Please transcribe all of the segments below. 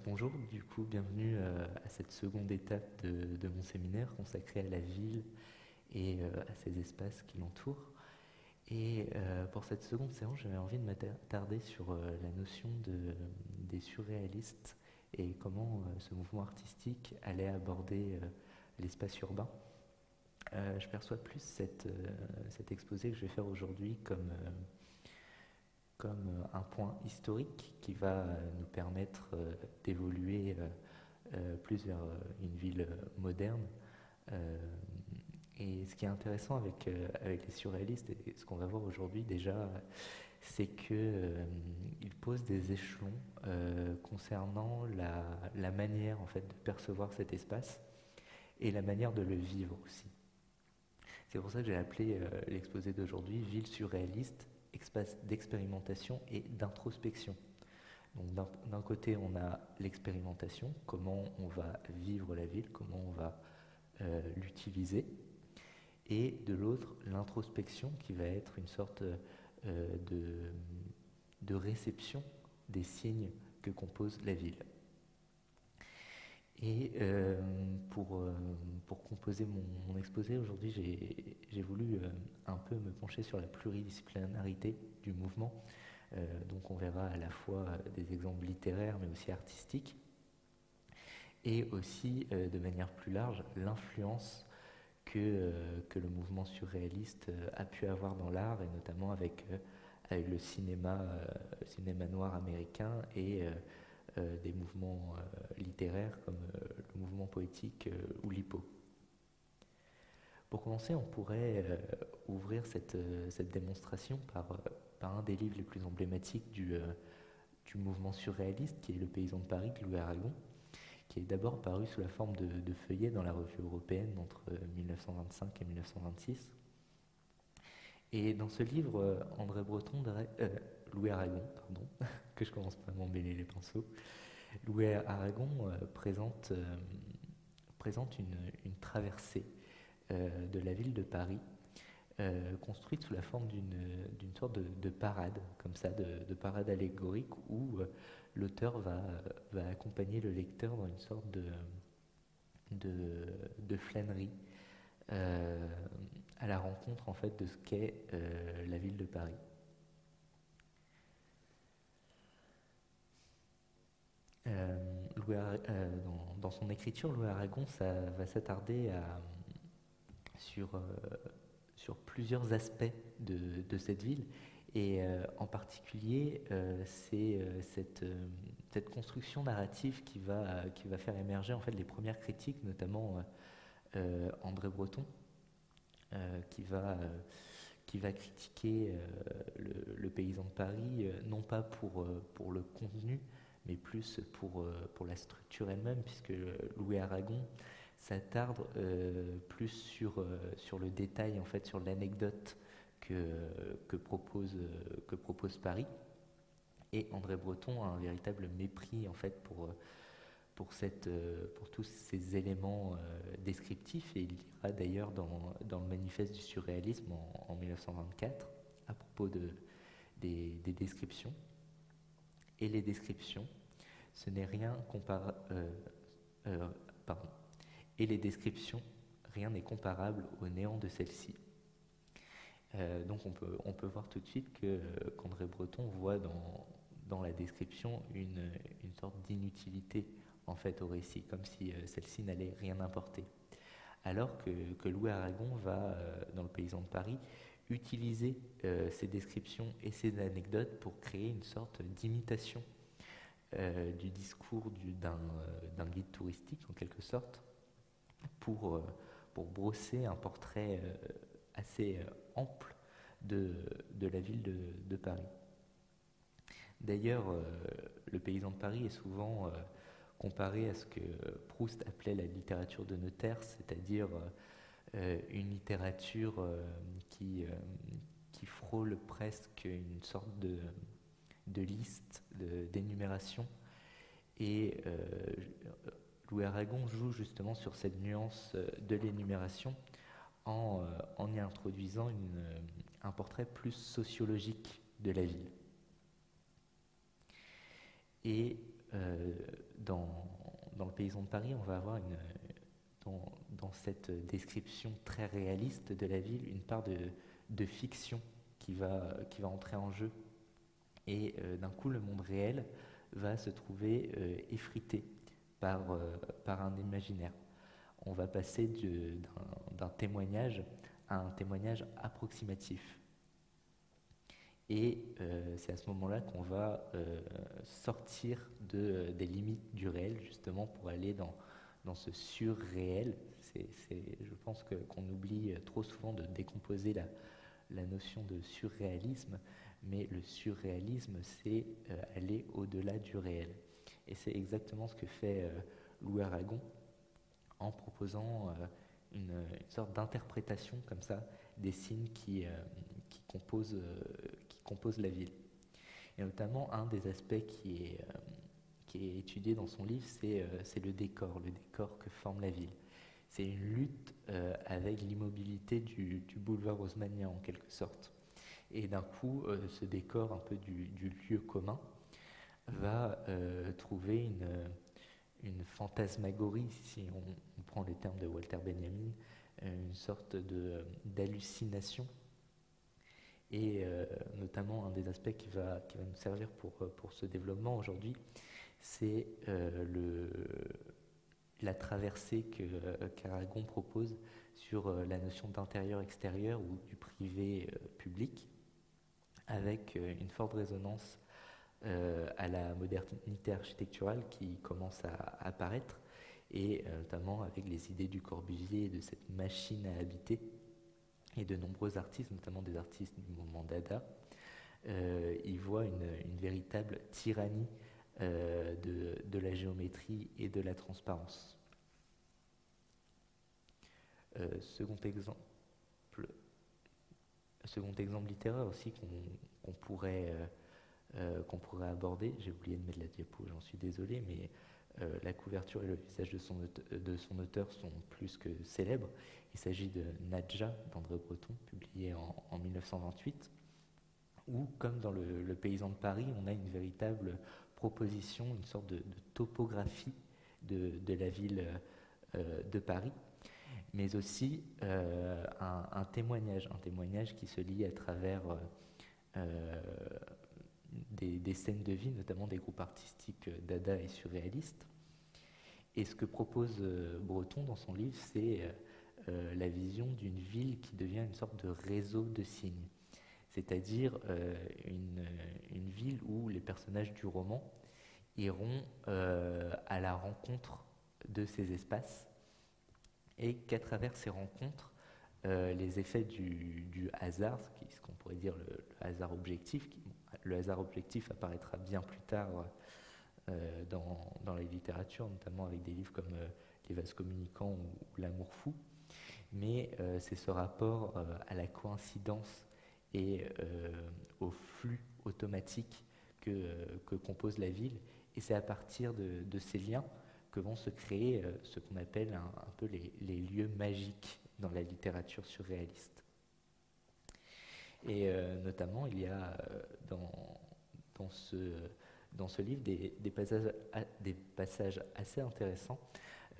Bonjour, du coup, bienvenue à cette seconde étape de mon séminaire consacré à la ville et à ces espaces qui l'entourent. Et pour cette seconde séance, j'avais envie de m'attarder sur la notion des surréalistes et comment ce mouvement artistique allait aborder l'espace urbain. Je perçois plus cet exposé que je vais faire aujourd'hui comme un point historique qui va nous permettre d'évoluer plus vers une ville moderne. Euh, et ce qui est intéressant avec les surréalistes et ce qu'on va voir aujourd'hui déjà, c'est qu'ils posent des échelons concernant la manière en fait de percevoir cet espace et la manière de le vivre aussi. C'est pour ça que j'ai appelé l'exposé d'aujourd'hui Ville surréaliste, espace d'expérimentation et d'introspection. Donc d'un côté, on a l'expérimentation, comment on va vivre la ville, comment on va l'utiliser, et de l'autre, l'introspection qui va être une sorte de réception des signes que compose la ville. Et pour composer mon exposé aujourd'hui, j'ai voulu un peu me pencher sur la pluridisciplinarité du mouvement. Donc on verra à la fois des exemples littéraires mais aussi artistiques et aussi de manière plus large l'influence que le mouvement surréaliste a pu avoir dans l'art et notamment avec le cinéma noir américain et des mouvements littéraires comme le mouvement poétique ou l'hippo. Pour commencer, on pourrait ouvrir cette démonstration par un des livres les plus emblématiques du mouvement surréaliste, qui est Le Paysan de Paris de Louis Aragon, qui est d'abord paru sous la forme de feuillets dans la revue européenne entre 1925 et 1926. Et dans ce livre, Louis Aragon, pardon, que je commence pas à m'emmêler les pinceaux, Louis Aragon présente une traversée de la ville de Paris, construite sous la forme d'une sorte de parade, comme ça, de parade allégorique, où l'auteur va accompagner le lecteur dans une sorte de flânerie à la rencontre en fait de ce qu'est la ville de Paris. Dans son écriture, Louis Aragon va s'attarder sur, sur plusieurs aspects de cette ville. Et en particulier, c'est cette construction narrative qui va faire émerger en fait les premières critiques, notamment André Breton, qui va critiquer le paysan de Paris, non pas pour le contenu, mais plus pour la structure elle-même, puisque Louis Aragon s'attarde plus sur le détail, en fait, sur l'anecdote que propose Paris. Et André Breton a un véritable mépris, en fait, pour tous ces éléments descriptifs, et il dira d'ailleurs dans le manifeste du surréalisme en 1924 à propos des descriptions. Et les descriptions, ce n'est rien pardon. Et les descriptions, rien n'est comparable au néant de celles-ci. Donc on peut voir tout de suite qu'André Breton voit dans la description une sorte d'inutilité en fait au récit, comme si celle-ci n'allait rien importer. Alors que Louis Aragon va, dans Le Paysan de Paris, utiliser ces descriptions et ces anecdotes pour créer une sorte d'imitation du discours d'un guide touristique, en quelque sorte, pour brosser un portrait assez ample de la ville de Paris. D'ailleurs, Le Paysan de Paris est souvent comparé à ce que Proust appelait la littérature de notaire, c'est-à-dire une littérature qui frôle presque une sorte de liste, d'énumération. Et Louis Aragon joue justement sur cette nuance de l'énumération en y introduisant un portrait plus sociologique de la ville. Et dans le paysan de Paris, on va avoir dans cette description très réaliste de la ville une part de fiction qui va entrer en jeu. Et d'un coup, le monde réel va se trouver effrité par un imaginaire. On va passer d'un témoignage à un témoignage approximatif. Et c'est à ce moment-là qu'on va sortir des limites du réel, justement, pour aller dans ce surréel. Je pense qu'on oublie trop souvent de décomposer la notion de surréalisme, mais le surréalisme, c'est aller au-delà du réel. Et c'est exactement ce que fait Louis Aragon en proposant une sorte d'interprétation comme ça des signes qui composent la ville. Et notamment, un des aspects qui est étudié dans son livre, c'est le décor que forme la ville. C'est une lutte avec l'immobilité du boulevard haussmannien, en quelque sorte. Et d'un coup, ce décor un peu du lieu commun va trouver une fantasmagorie, si on prend les termes de Walter Benjamin, une sorte d'hallucination. Et notamment, un des aspects qui va nous servir pour ce développement aujourd'hui, c'est la traversée qu'Aragon propose sur la notion d'intérieur-extérieur ou du privé-public, avec une forte résonance à la modernité architecturale qui commence à apparaître, et notamment avec les idées du Corbusier et de cette machine à habiter, et de nombreux artistes, notamment des artistes du mouvement Dada, ils voient une véritable tyrannie de la géométrie et de la transparence. Second exemple littéraire aussi qu'on pourrait aborder, j'ai oublié de mettre la diapo, j'en suis désolé, mais la couverture et le visage de son auteur sont plus que célèbres. Il s'agit de Nadja d'André Breton, publié en 1928, où, comme dans le Paysan de Paris, on a une véritable proposition, une sorte de topographie de la ville de Paris, mais aussi un témoignage qui se lit à travers des scènes de vie, notamment des groupes artistiques dada et surréalistes. Et ce que propose Breton dans son livre, c'est la vision d'une ville qui devient une sorte de réseau de signes, c'est-à-dire une ville où les personnages du roman iront à la rencontre de ces espaces, et qu'à travers ces rencontres, les effets du hasard, ce qu'on pourrait dire le hasard objectif, le hasard objectif apparaîtra bien plus tard dans les littératures, notamment avec des livres comme Les vases communicants ou L'amour fou, mais c'est ce rapport à la coïncidence et au flux automatique que compose la ville, et c'est à partir de ces liens que vont se créer ce qu'on appelle un peu les lieux magiques dans la littérature surréaliste. Et notamment, il y a dans ce livre des passages assez intéressants,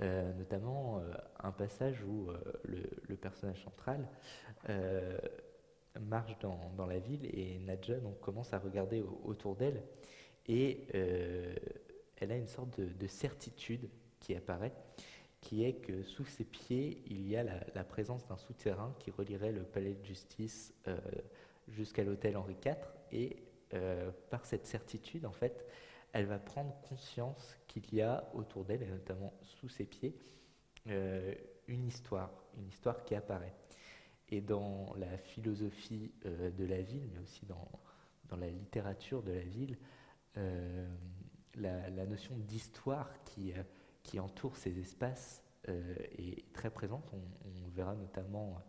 notamment un passage où le personnage central marche dans la ville, et Nadja donc commence à regarder autour d'elle, et elle a une sorte de certitude qui apparaît, qui est que sous ses pieds, il y a la présence d'un souterrain qui relierait le palais de justice jusqu'à l'hôtel Henri IV, et par cette certitude, en fait, elle va prendre conscience qu'il y a autour d'elle, et notamment sous ses pieds, une histoire qui apparaît. Et dans la philosophie de la ville, mais aussi dans la littérature de la ville, la notion d'histoire qui entoure ces espaces est très présente. On verra notamment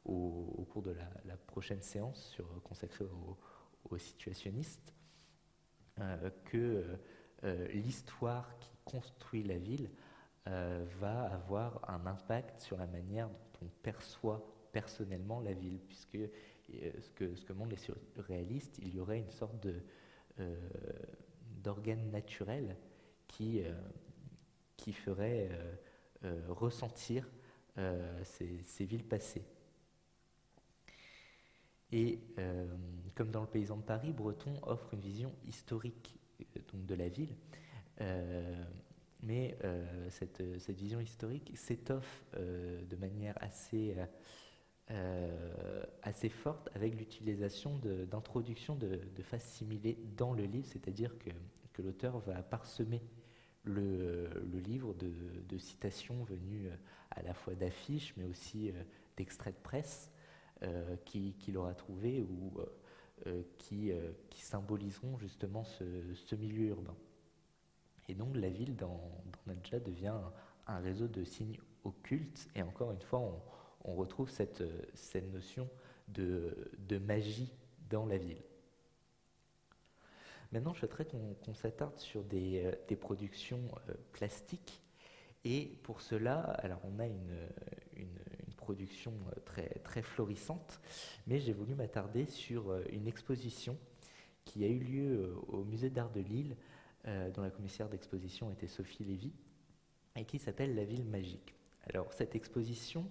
au cours de la prochaine séance consacrée aux situationnistes que l'histoire qui construit la ville va avoir un impact sur la manière dont on perçoit personnellement la ville, puisque ce que montrent les surréalistes, il y aurait une sorte d'organe naturel qui ferait ressentir ces villes passées. Et comme dans Le Paysan de Paris, Breton offre une vision historique donc de la ville, mais cette vision historique s'étoffe de manière assez forte avec l'utilisation d'introductions de faces similées dans le livre, c'est-à-dire que l'auteur va parsemer le livre de citations venues à la fois d'affiches, mais aussi d'extraits de presse qu'il aura trouvés ou qui symboliseront justement ce milieu urbain. Et donc la ville dans Nadja devient un réseau de signes occultes, et encore une fois on retrouve cette notion de magie dans la ville. Maintenant, je souhaiterais qu'on s'attarde sur des productions plastiques, et pour cela, alors on a une production très florissante, mais j'ai voulu m'attarder sur une exposition qui a eu lieu au musée d'art de Lille, dont la commissaire d'exposition était Sophie Lévy, et qui s'appelle La Ville Magique. Alors cette exposition,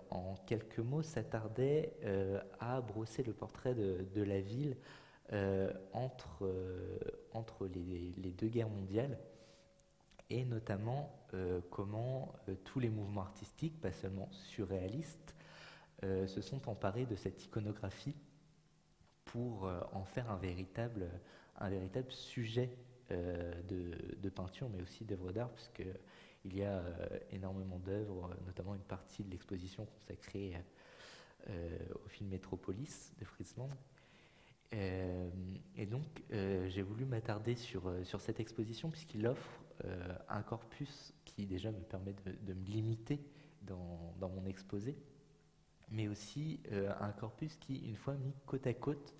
en quelques mots, s'attardait à brosser le portrait de la ville entre les deux guerres mondiales, et notamment comment tous les mouvements artistiques, pas seulement surréalistes, se sont emparés de cette iconographie pour en faire un véritable sujet de peinture, mais aussi d'œuvres d'art, puisqu'il y a énormément d'œuvres, notamment une partie de l'exposition consacrée au film Métropolis de Fritz Lang. Et donc j'ai voulu m'attarder sur cette exposition, puisqu'il offre un corpus qui déjà me permet de me limiter dans mon exposé, mais aussi un corpus qui, une fois mis côte à côte,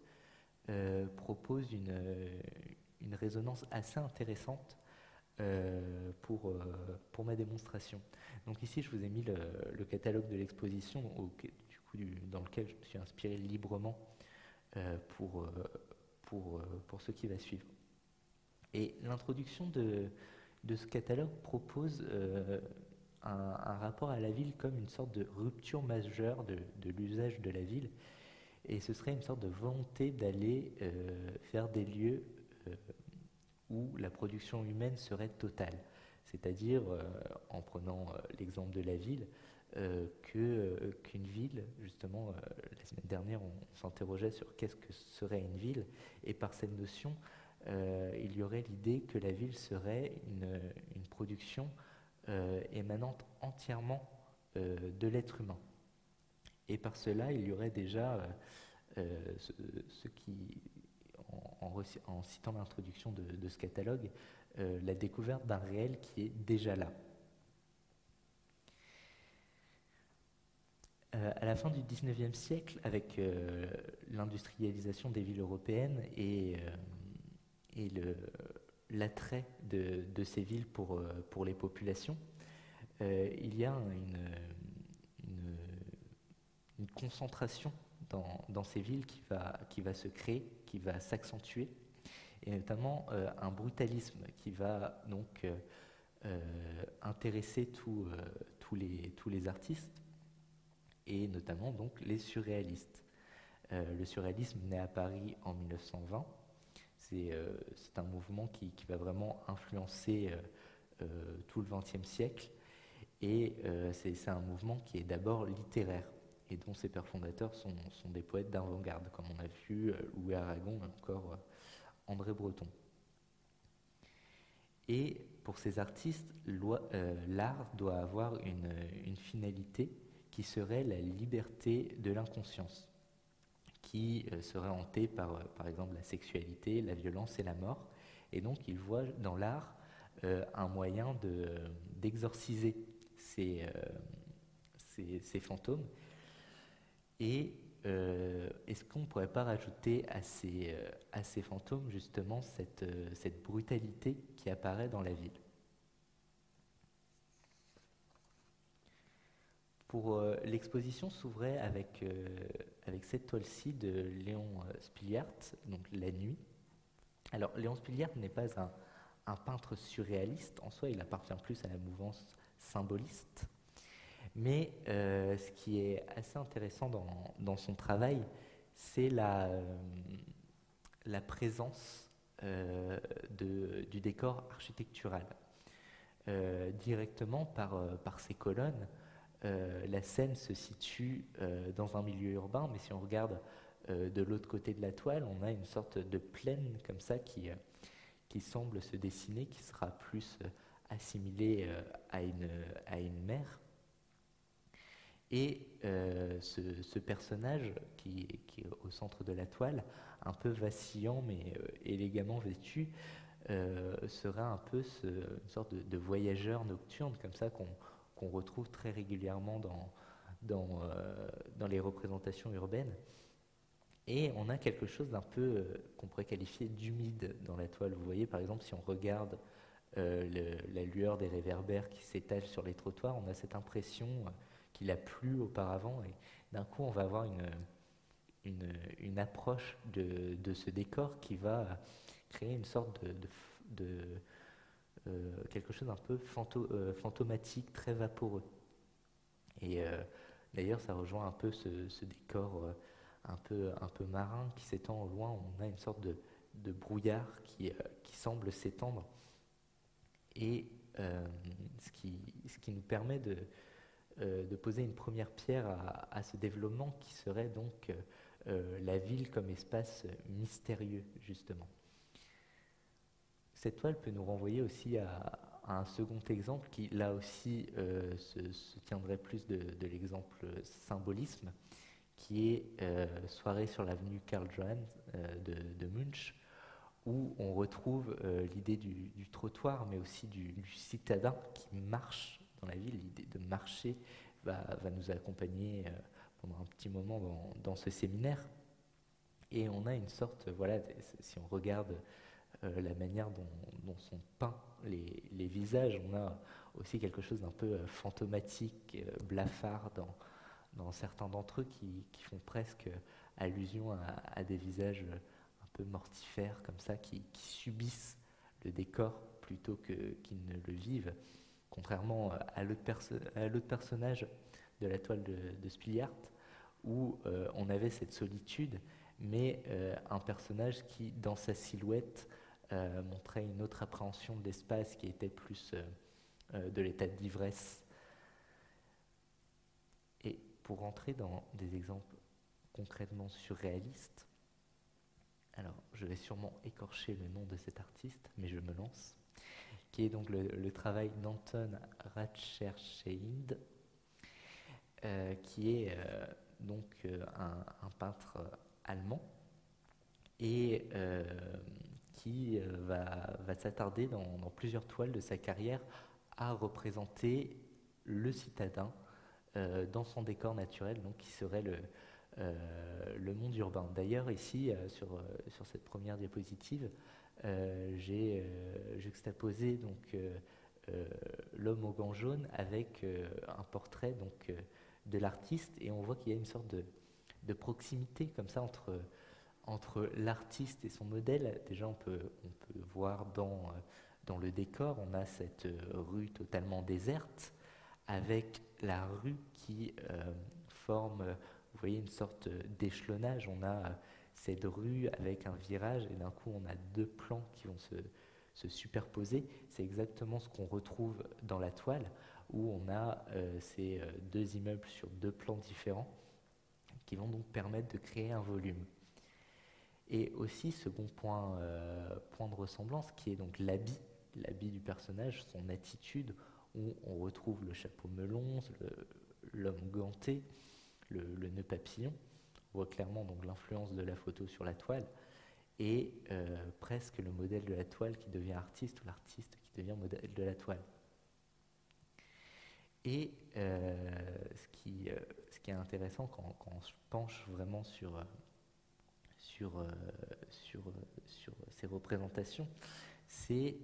propose une résonance assez intéressante pour ma démonstration. Donc ici, je vous ai mis le catalogue de l'exposition, dans lequel je me suis inspiré librement pour ce qui va suivre. Et l'introduction de ce catalogue propose un rapport à la ville comme une sorte de rupture majeure de l'usage de la ville, et ce serait une sorte de volonté d'aller vers des lieux où la production humaine serait totale, c'est-à-dire, en prenant l'exemple de la ville, qu'une ville, justement, la semaine dernière on s'interrogeait sur qu'est-ce que serait une ville, et par cette notion il y aurait l'idée que la ville serait une production émanante entièrement de l'être humain. Et par cela, il y aurait déjà ce qui, en citant l'introduction de ce catalogue, la découverte d'un réel qui est déjà là. À la fin du XIXe siècle, avec l'industrialisation des villes européennes et l'attrait de ces villes pour les populations, il y a une concentration dans ces villes qui va se créer, qui va s'accentuer, et notamment un brutalisme qui va donc intéresser tous les artistes, et notamment donc les surréalistes. Le surréalisme naît à Paris en 1920. C'est un mouvement qui va vraiment influencer tout le XXe siècle, et c'est un mouvement qui est d'abord littéraire, et dont ses pères fondateurs sont des poètes d'avant-garde, comme on a vu Louis Aragon, et encore André Breton. Et pour ces artistes, l'art doit avoir une finalité qui serait la liberté de l'inconscience, qui serait hantée par exemple la sexualité, la violence et la mort. Et donc ils voient dans l'art un moyen d'exorciser ces fantômes. Et est-ce qu'on ne pourrait pas rajouter à ces fantômes justement cette brutalité qui apparaît dans la ville? Pour l'exposition s'ouvrait avec cette toile-ci de Léon Spiliart, donc La Nuit. Alors Léon Spiliart n'est pas un peintre surréaliste. En soi, il appartient plus à la mouvance symboliste. Mais ce qui est assez intéressant dans son travail, c'est la présence du décor architectural. Directement par ses colonnes, la scène se situe dans un milieu urbain, mais si on regarde de l'autre côté de la toile, on a une sorte de plaine comme ça qui semble se dessiner, qui sera plus assimilée à une mer. Et ce personnage qui est au centre de la toile, un peu vacillant mais élégamment vêtu, sera un peu une sorte de voyageur nocturne comme ça qu'on retrouve très régulièrement dans les représentations urbaines. Et on a quelque chose d'un peu qu'on pourrait qualifier d'humide dans la toile. Vous voyez par exemple si on regarde la lueur des réverbères qui s'étale sur les trottoirs, on a cette impression qu'il a plu auparavant et d'un coup on va avoir une approche de ce décor qui va créer une sorte de quelque chose d'un peu fantomatique, très vaporeux. Et d'ailleurs ça rejoint un peu ce décor un peu marin qui s'étend au loin. On a une sorte de brouillard qui semble s'étendre et ce qui nous permet de poser une première pierre à ce développement qui serait donc la ville comme espace mystérieux, justement. Cette toile peut nous renvoyer aussi à un second exemple qui, là aussi, se tiendrait plus de l'exemple symbolisme, qui est Soirée sur l'avenue Karl Johann de Munch, où on retrouve l'idée du trottoir, mais aussi du citadin qui marche dans la ville. L'idée de marcher va nous accompagner pendant un petit moment dans ce séminaire. Et on a une sorte, voilà, si on regarde la manière dont sont peints les visages, on a aussi quelque chose d'un peu fantomatique, blafard dans certains d'entre eux qui font presque allusion à des visages un peu mortifères comme ça, qui subissent le décor plutôt qu'ils ne le vivent, contrairement à l'autre personnage de la toile de Spiliart, où on avait cette solitude, mais un personnage qui, dans sa silhouette, montrait une autre appréhension de l'espace qui était plus de l'état d'ivresse. Et pour rentrer dans des exemples concrètement surréalistes, alors je vais sûrement écorcher le nom de cet artiste, mais je me lance, qui est donc le travail d'Anton Ratcherscheid, qui est donc un peintre allemand et qui va s'attarder dans plusieurs toiles de sa carrière à représenter le citadin dans son décor naturel, donc qui serait le monde urbain. D'ailleurs, ici, sur cette première diapositive, j'ai juxtaposé donc l'homme au gant jaune avec un portrait donc de l'artiste, et on voit qu'il y a une sorte de proximité comme ça entre l'artiste et son modèle. Déjà, on peut voir dans le décor, on a cette rue totalement déserte avec la rue qui forme, vous voyez, une sorte d'échelonnage. On a cette rue avec un virage et d'un coup, on a deux plans qui vont se superposer. C'est exactement ce qu'on retrouve dans la toile, où on a ces deux immeubles sur deux plans différents qui vont donc permettre de créer un volume. Et aussi, second point de ressemblance, qui est donc l'habit du personnage, son attitude, où on retrouve le chapeau melon, l'homme ganté, le nœud papillon. On voit clairement donc l'influence de la photo sur la toile, et presque le modèle de la toile qui devient artiste, ou l'artiste qui devient modèle de la toile. Et ce qui est intéressant quand on se penche vraiment sur ces représentations, c'est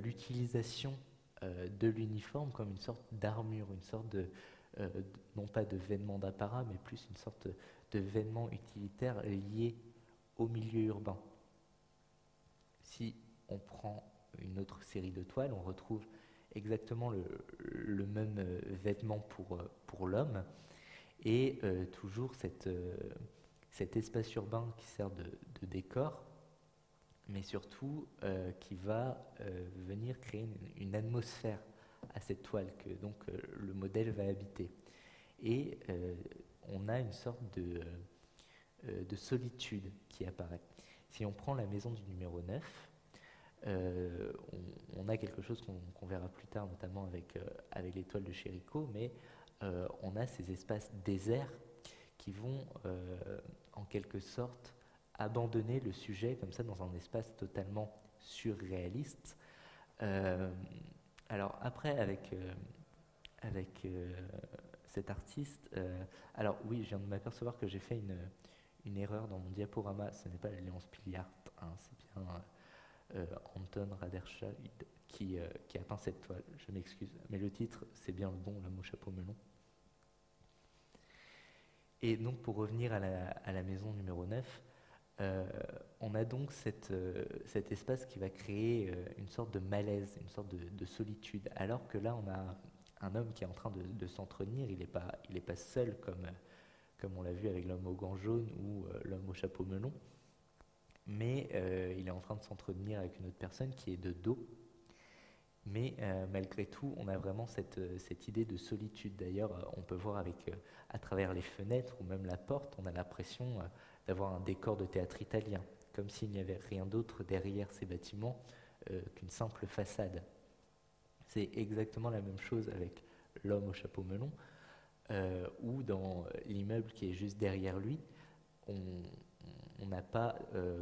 l'utilisation de l'uniforme comme une sorte d'armure, une sorte non pas de vêtement d'apparat, mais plus une sorte de vêtement utilitaire lié au milieu urbain. Si on prend une autre série de toiles, on retrouve exactement le même vêtement pour l'homme, et toujours cet espace urbain qui sert de décor, mais surtout qui va venir créer une atmosphère à cette toile que donc le modèle va habiter. Et on a une sorte de solitude qui apparaît. Si on prend la maison du numéro 9, on a quelque chose qu'on verra plus tard, notamment avec les toiles de Chérico, mais on a ces espaces déserts qui vont en quelque sorte abandonner le sujet comme ça dans un espace totalement surréaliste. Alors après, avec cet artiste, alors oui, je viens de m'apercevoir que j'ai fait une erreur dans mon diaporama. Ce n'est pas Léonce Piliart, hein, c'est bien Anton Raderschlag qui a peint cette toile. Je m'excuse, mais le titre, c'est bien le bon, L'homme au chapeau melon. Et donc pour revenir à la maison numéro 9, on a donc cet espace qui va créer une sorte de malaise, une sorte de solitude, alors que là on a un homme qui est en train de s'entretenir. Il n'est pas seul comme on l'a vu avec l'homme au gant jaune ou l'homme au chapeau melon, mais il est en train de s'entretenir avec une autre personne qui est de dos. Mais malgré tout, on a vraiment cette idée de solitude. D'ailleurs, on peut voir à travers les fenêtres ou même la porte, on a l'impression d'avoir un décor de théâtre italien, comme s'il n'y avait rien d'autre derrière ces bâtiments qu'une simple façade. C'est exactement la même chose avec l'homme au chapeau melon, ou dans l'immeuble qui est juste derrière lui, on n'a pas,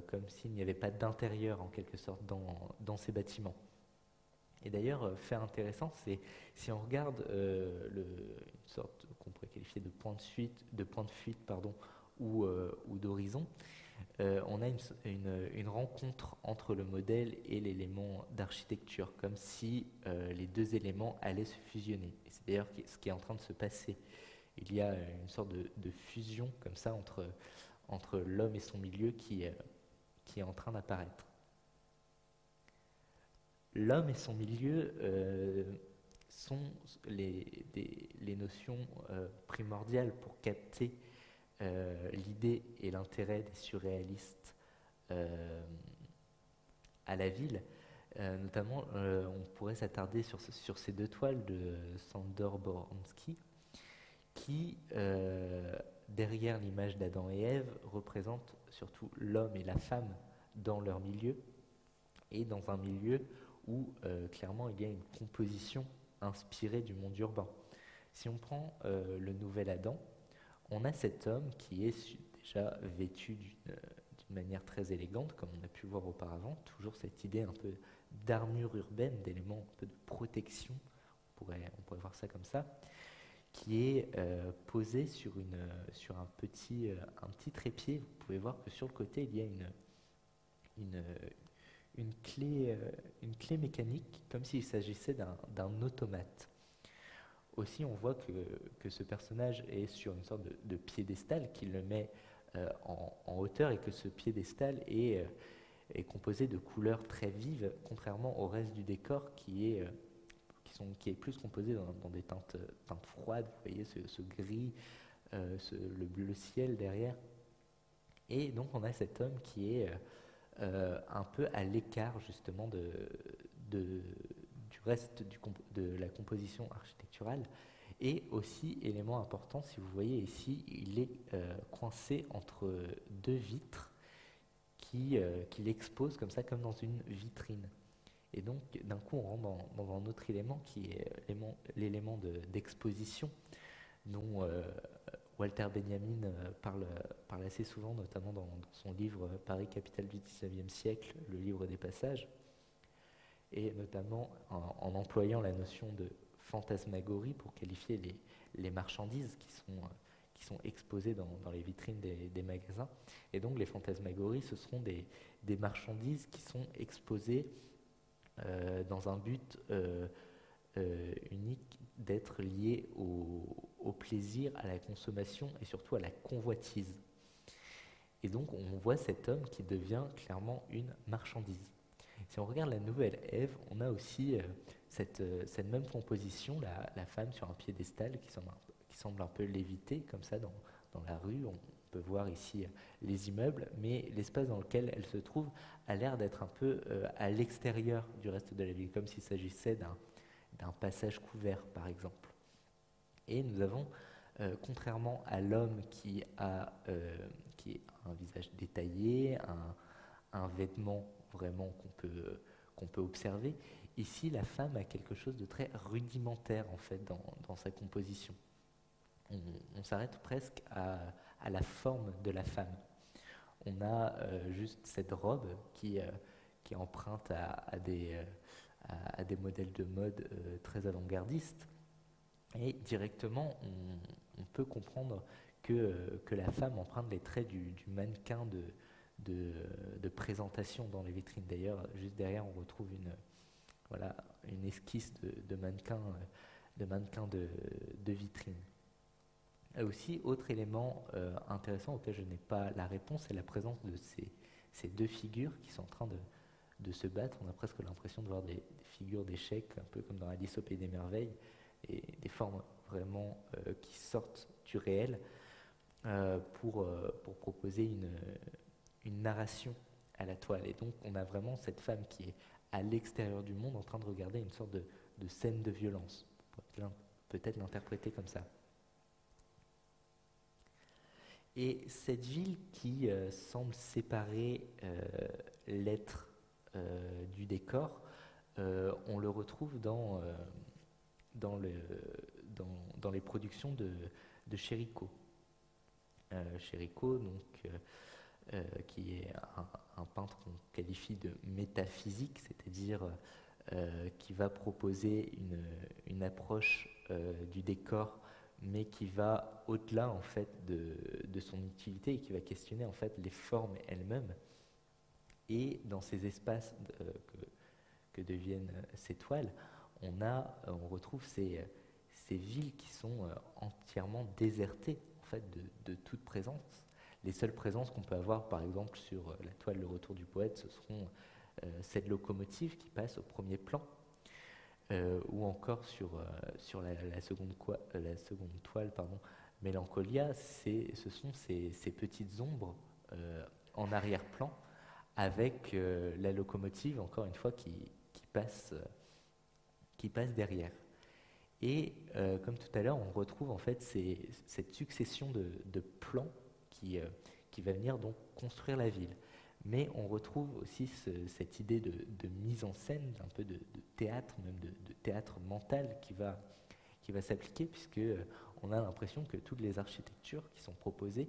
comme s'il n'y avait pas d'intérieur en quelque sorte dans ces bâtiments. Et d'ailleurs, fait intéressant, c'est si on regarde une sorte qu'on pourrait qualifier de point de fuite, ou d'horizon, on a une rencontre entre le modèle et l'élément d'architecture, comme si les deux éléments allaient se fusionner. Et c'est d'ailleurs ce qui est en train de se passer. Il y a une sorte de fusion comme ça entre l'homme et son milieu qui est en train d'apparaître. L'homme et son milieu sont les notions primordiales pour capter l'idée et l'intérêt des surréalistes à la ville. Notamment, on pourrait s'attarder sur ces deux toiles de Sandor Boronski qui, derrière l'image d'Adam et Ève, représentent surtout l'homme et la femme dans leur milieu, et dans un milieu où clairement il y a une composition inspirée du monde urbain. Si on prend le nouvel Adam, on a cet homme qui est déjà vêtu d'une manière très élégante, comme on a pu le voir auparavant, toujours cette idée un peu d'armure urbaine, d'éléments un peu de protection, on pourrait voir ça comme ça, qui est posé sur un petit trépied. Vous pouvez voir que sur le côté il y a une clé mécanique, comme s'il s'agissait d'un automate. Aussi, on voit que ce personnage est sur une sorte de piédestal qui le met en hauteur, et que ce piédestal est composé de couleurs très vives, contrairement au reste du décor qui est plus composé dans des teintes froides. Vous voyez ce gris, le bleu ciel derrière. Et donc on a cet homme qui est un peu à l'écart justement du reste de la composition architecturale. Et aussi, élément important, si vous voyez ici, il est coincé entre deux vitres qu'il expose comme ça, comme dans une vitrine. Et donc, d'un coup, on rentre dans un autre élément qui est l'élément d'exposition, dont Walter Benjamin parle assez souvent, notamment dans son livre Paris, capitale du XIXe siècle, le livre des passages, et notamment en employant la notion de fantasmagorie pour qualifier les marchandises qui sont exposées dans les vitrines des magasins. Et donc les fantasmagories, ce seront des marchandises qui sont exposées dans un but unique d'être liées au plaisir, à la consommation et surtout à la convoitise. Et donc on voit cet homme qui devient clairement une marchandise. Si on regarde la nouvelle Ève, on a aussi cette même composition, la femme sur un piédestal qui semble un peu léviter, comme ça, dans la rue. On peut voir ici les immeubles, mais l'espace dans lequel elle se trouve a l'air d'être un peu à l'extérieur du reste de la ville, comme s'il s'agissait d'un passage couvert, par exemple. Et nous avons, contrairement à l'homme qui a un visage détaillé, un vêtement vraiment qu'on peut observer, ici la femme a quelque chose de très rudimentaire en fait dans sa composition. On s'arrête presque à la forme de la femme. On a juste cette robe qui est empreinte à des modèles de mode très avant-gardistes. Et directement, on peut comprendre que la femme emprunte les traits du mannequin de présentation dans les vitrines. D'ailleurs, juste derrière, on retrouve une esquisse de mannequin de vitrine. Et aussi, autre élément intéressant auquel je n'ai pas la réponse, c'est la présence de ces deux figures qui sont en train de se battre. On a presque l'impression de voir des figures d'échecs, un peu comme dans Alice au Pays des Merveilles, et des formes vraiment qui sortent du réel pour proposer une narration à la toile. Et donc on a vraiment cette femme qui est à l'extérieur du monde en train de regarder une sorte de scène de violence. On peut peut-être l'interpréter comme ça. Et cette ville qui semble séparer l'être du décor, on le retrouve dans les productions de Chérico. Chérico, donc, qui est un peintre qu'on qualifie de métaphysique, c'est-à-dire qui va proposer une approche du décor, mais qui va au-delà en fait de son utilité et qui va questionner en fait les formes elles-mêmes. Et dans ces espaces que deviennent ces toiles, on retrouve ces villes qui sont entièrement désertées en fait de toute présence. Les seules présences qu'on peut avoir, par exemple, sur la toile Le Retour du Poète, ce seront cette locomotive qui passe au premier plan, ou encore sur la seconde toile, Mélancolia, ce sont ces petites ombres en arrière-plan avec la locomotive, encore une fois, qui passe derrière. Et comme tout à l'heure, on retrouve en fait cette succession de plans qui va venir donc construire la ville. Mais on retrouve aussi cette idée de mise en scène, un peu de théâtre, même de théâtre mental qui va s'appliquer, puisque on a l'impression que toutes les architectures qui sont proposées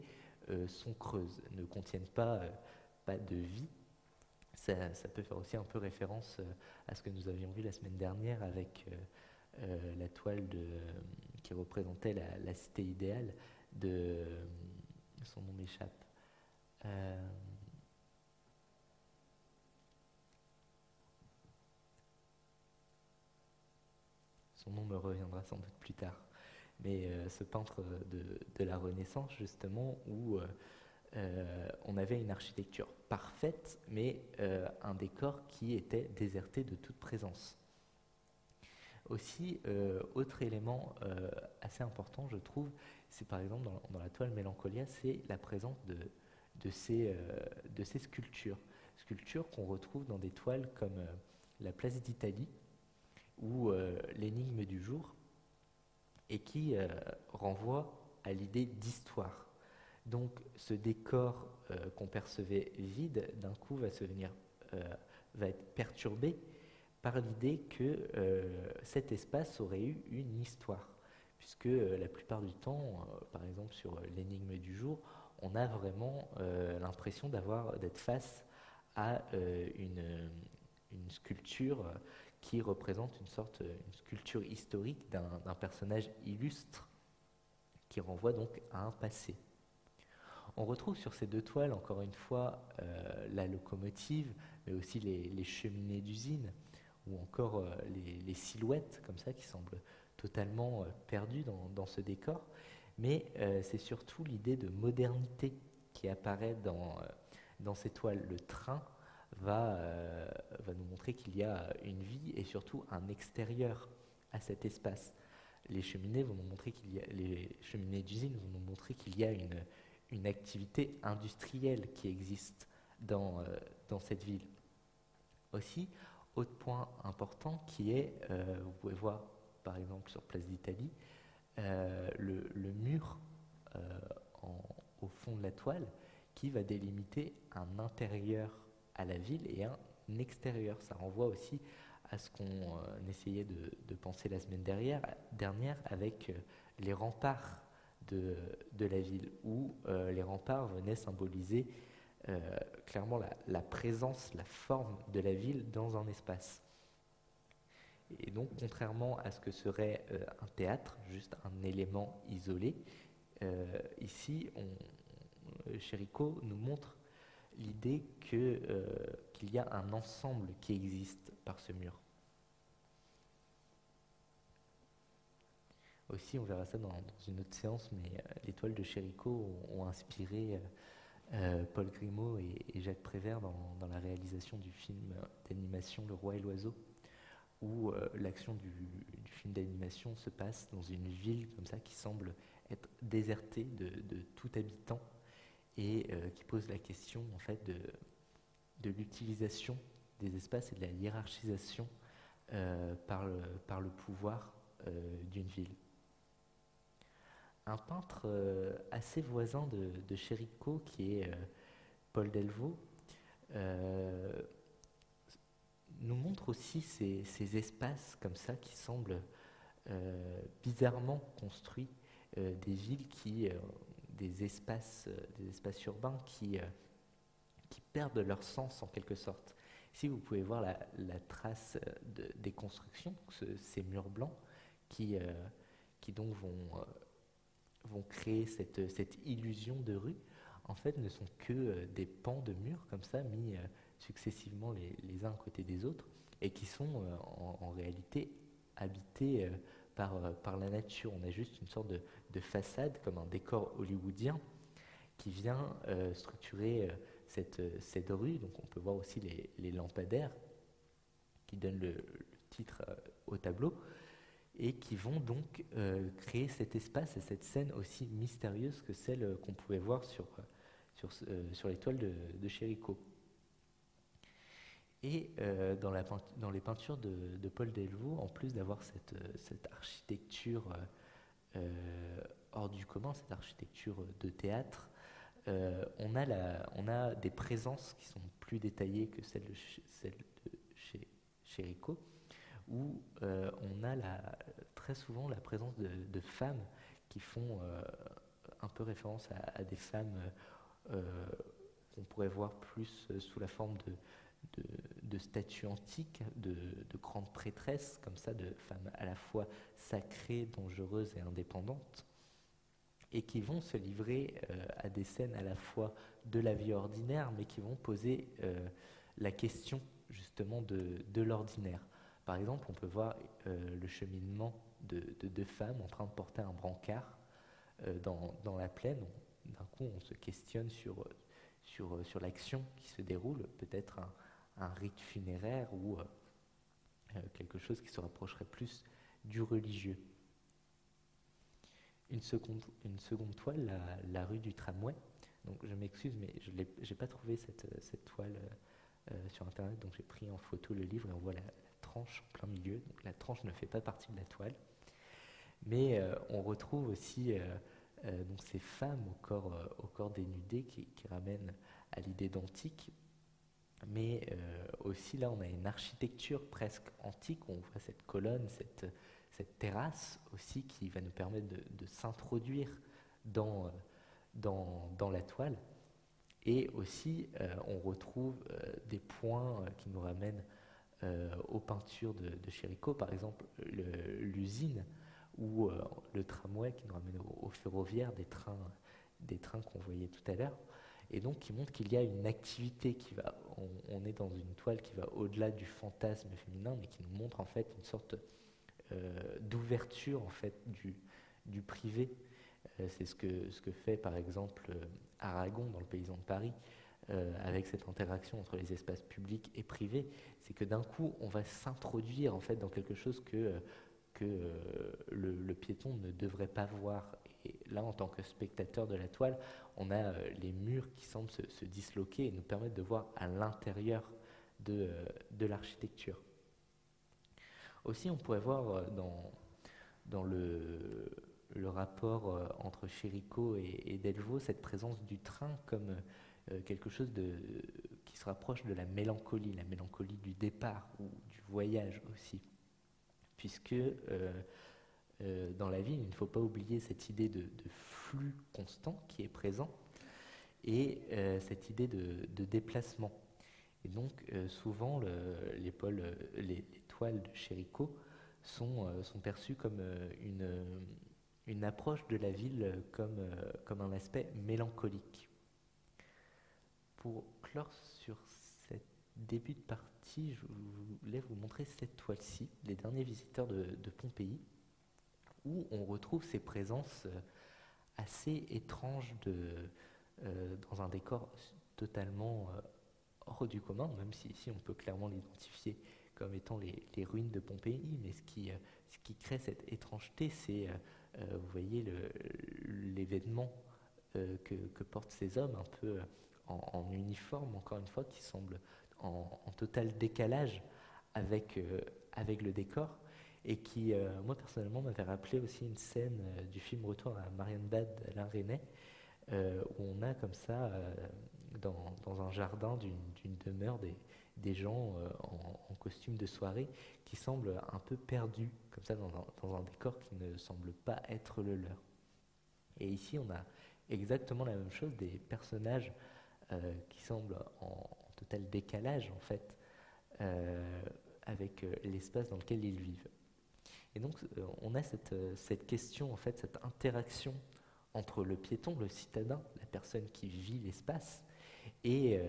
sont creuses, ne contiennent pas de vie. Ça peut faire aussi un peu référence à ce que nous avions vu la semaine dernière avec la toile qui représentait la cité idéale son nom m'échappe. Son nom me reviendra sans doute plus tard. Mais ce peintre de la Renaissance, justement, où on avait une architecture parfaite, mais un décor qui était déserté de toute présence. Aussi, autre élément assez important, je trouve, c'est par exemple dans la toile Mélancolia, c'est la présence de ces sculptures. Sculptures qu'on retrouve dans des toiles comme la place d'Italie ou l'énigme du jour, et qui renvoient à l'idée d'histoire. Donc ce décor qu'on percevait vide, d'un coup va être perturbé par l'idée que cet espace aurait eu une histoire. Puisque la plupart du temps, par exemple sur l'énigme du jour, on a vraiment l'impression d'être face à une sculpture qui représente une sculpture historique d'un personnage illustre qui renvoie donc à un passé. On retrouve sur ces deux toiles, encore une fois, la locomotive, mais aussi les cheminées d'usine, ou encore les silhouettes comme ça qui semblent totalement perdues dans ce décor. Mais c'est surtout l'idée de modernité qui apparaît dans ces toiles. Le train va nous montrer qu'il y a une vie et surtout un extérieur à cet espace. Les cheminées vont nous montrer les cheminées d'usine vont nous montrer qu'il y a une activité industrielle qui existe dans cette ville. Aussi, autre point important qui est, vous pouvez voir par exemple sur Place d'Italie, le mur au fond de la toile qui va délimiter un intérieur à la ville et un extérieur. Ça renvoie aussi à ce qu'on essayait de penser la semaine dernière avec les remparts de la ville, où les remparts venaient symboliser clairement la présence, la forme de la ville dans un espace. Et donc, contrairement à ce que serait un théâtre, juste un élément isolé, ici, Chérico nous montre l'idée qu'il y a un ensemble qui existe par ce mur. Aussi, on verra ça dans une autre séance, mais les toiles de Chérico ont inspiré Paul Grimaud et Jacques Prévert dans la réalisation du film d'animation Le Roi et l'Oiseau, où l'action du film d'animation se passe dans une ville comme ça qui semble être désertée de tout habitant et qui pose la question en fait de l'utilisation des espaces et de la hiérarchisation par le pouvoir d'une ville. Un peintre assez voisin de Chérico, qui est Paul Delvaux, nous montre aussi ces espaces comme ça qui semblent bizarrement construits, des villes des espaces urbains qui perdent leur sens en quelque sorte. Ici, vous pouvez voir la trace des constructions, ces murs blancs qui donc vont créer cette illusion de rue. En fait, ne sont que des pans de murs comme ça mis successivement les uns à côté des autres et qui sont en réalité habités par la nature. On a juste une sorte de façade comme un décor hollywoodien qui vient structurer cette rue. Donc on peut voir aussi les lampadaires qui donnent le titre au tableau et qui vont donc créer cet espace et cette scène aussi mystérieuse que celle qu'on pouvait voir sur les toiles de Chérico. Et dans les peintures de Paul Delvaux, en plus d'avoir cette architecture hors du commun, cette architecture de théâtre, on a des présences qui sont plus détaillées que celles de Chérico, où on a très souvent la présence de femmes qui font un peu référence à des femmes qu'on pourrait voir plus sous la forme de statues antiques, de grandes prêtresses, comme ça, de femmes à la fois sacrées, dangereuses et indépendantes, et qui vont se livrer à des scènes à la fois de la vie ordinaire, mais qui vont poser la question justement de l'ordinaire. Par exemple, on peut voir le cheminement de deux femmes en train de porter un brancard dans la plaine. D'un coup, on se questionne sur l'action qui se déroule, peut-être un rite funéraire ou quelque chose qui se rapprocherait plus du religieux. Une seconde toile, la rue du Tramway. Donc je m'excuse, mais je n'ai pas trouvé cette toile sur internet, donc j'ai pris en photo le livre et on voit la tranche en plein milieu. Donc la tranche ne fait pas partie de la toile. Mais on retrouve aussi donc ces femmes au corps dénudé qui ramènent à l'idée d'antique. Mais aussi là, on a une architecture presque antique, où on voit cette colonne, cette terrasse aussi qui va nous permettre de s'introduire dans la toile. Et aussi, on retrouve des points qui nous ramènent aux peintures de Chérico, par exemple l'usine ou le tramway qui nous ramène au ferroviaire, des trains qu'on voyait tout à l'heure. Et donc qui montre qu'il y a une activité on est dans une toile qui va au-delà du fantasme féminin, mais qui nous montre en fait une sorte d'ouverture en fait du privé. C'est ce que fait par exemple Aragon dans Le Paysan de Paris, avec cette interaction entre les espaces publics et privés, c'est que d'un coup, on va s'introduire en fait dans quelque chose que le piéton ne devrait pas voir. Et là, en tant que spectateur de la toile, on a les murs qui semblent se disloquer et nous permettre de voir à l'intérieur de l'architecture. Aussi, on pourrait voir dans le rapport entre Chérico et Delvaux cette présence du train comme quelque chose qui se rapproche de la mélancolie du départ ou du voyage aussi. Puisque dans la ville, il ne faut pas oublier cette idée de flux constant qui est présent et cette idée de déplacement. Et donc souvent les toiles de Chérico sont perçues comme une approche de la ville comme un aspect mélancolique. Pour clore sur ce début de partie, je voulais vous montrer cette toile-ci, Les derniers visiteurs de Pompéi, où on retrouve ces présences assez étranges dans un décor totalement hors du commun, même si ici on peut clairement l'identifier comme étant les ruines de Pompéi, mais ce qui crée cette étrangeté, c'est, vous voyez, les vêtements que portent ces hommes, un peu en uniforme, encore une fois, qui semblent en total décalage avec le décor, et qui, moi personnellement, m'avait rappelé aussi une scène du film Retour à Marienbad d'Alain Resnais, où on a comme ça, dans un jardin d'une demeure, des gens en costume de soirée qui semblent un peu perdus, comme ça, dans un décor qui ne semble pas être le leur. Et ici, on a exactement la même chose, des personnages qui semblent en total décalage, en fait, avec l'espace dans lequel ils vivent. Et donc, on a cette question, en fait, cette interaction entre le piéton, le citadin, la personne qui vit l'espace, et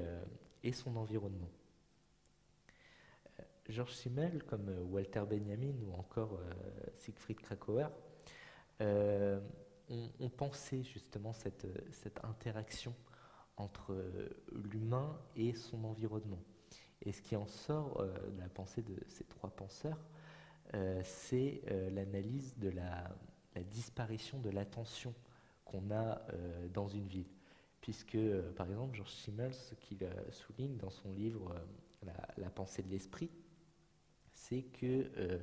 son environnement. Georges Simmel, comme Walter Benjamin ou encore Siegfried Kracauer, ont pensé justement cette interaction entre l'humain et son environnement. Et ce qui en sort de la pensée de ces trois penseurs, c'est l'analyse de la disparition de l'attention qu'on a dans une ville. Puisque, par exemple, Georges Simmel, ce qu'il souligne dans son livre La pensée de l'esprit, c'est que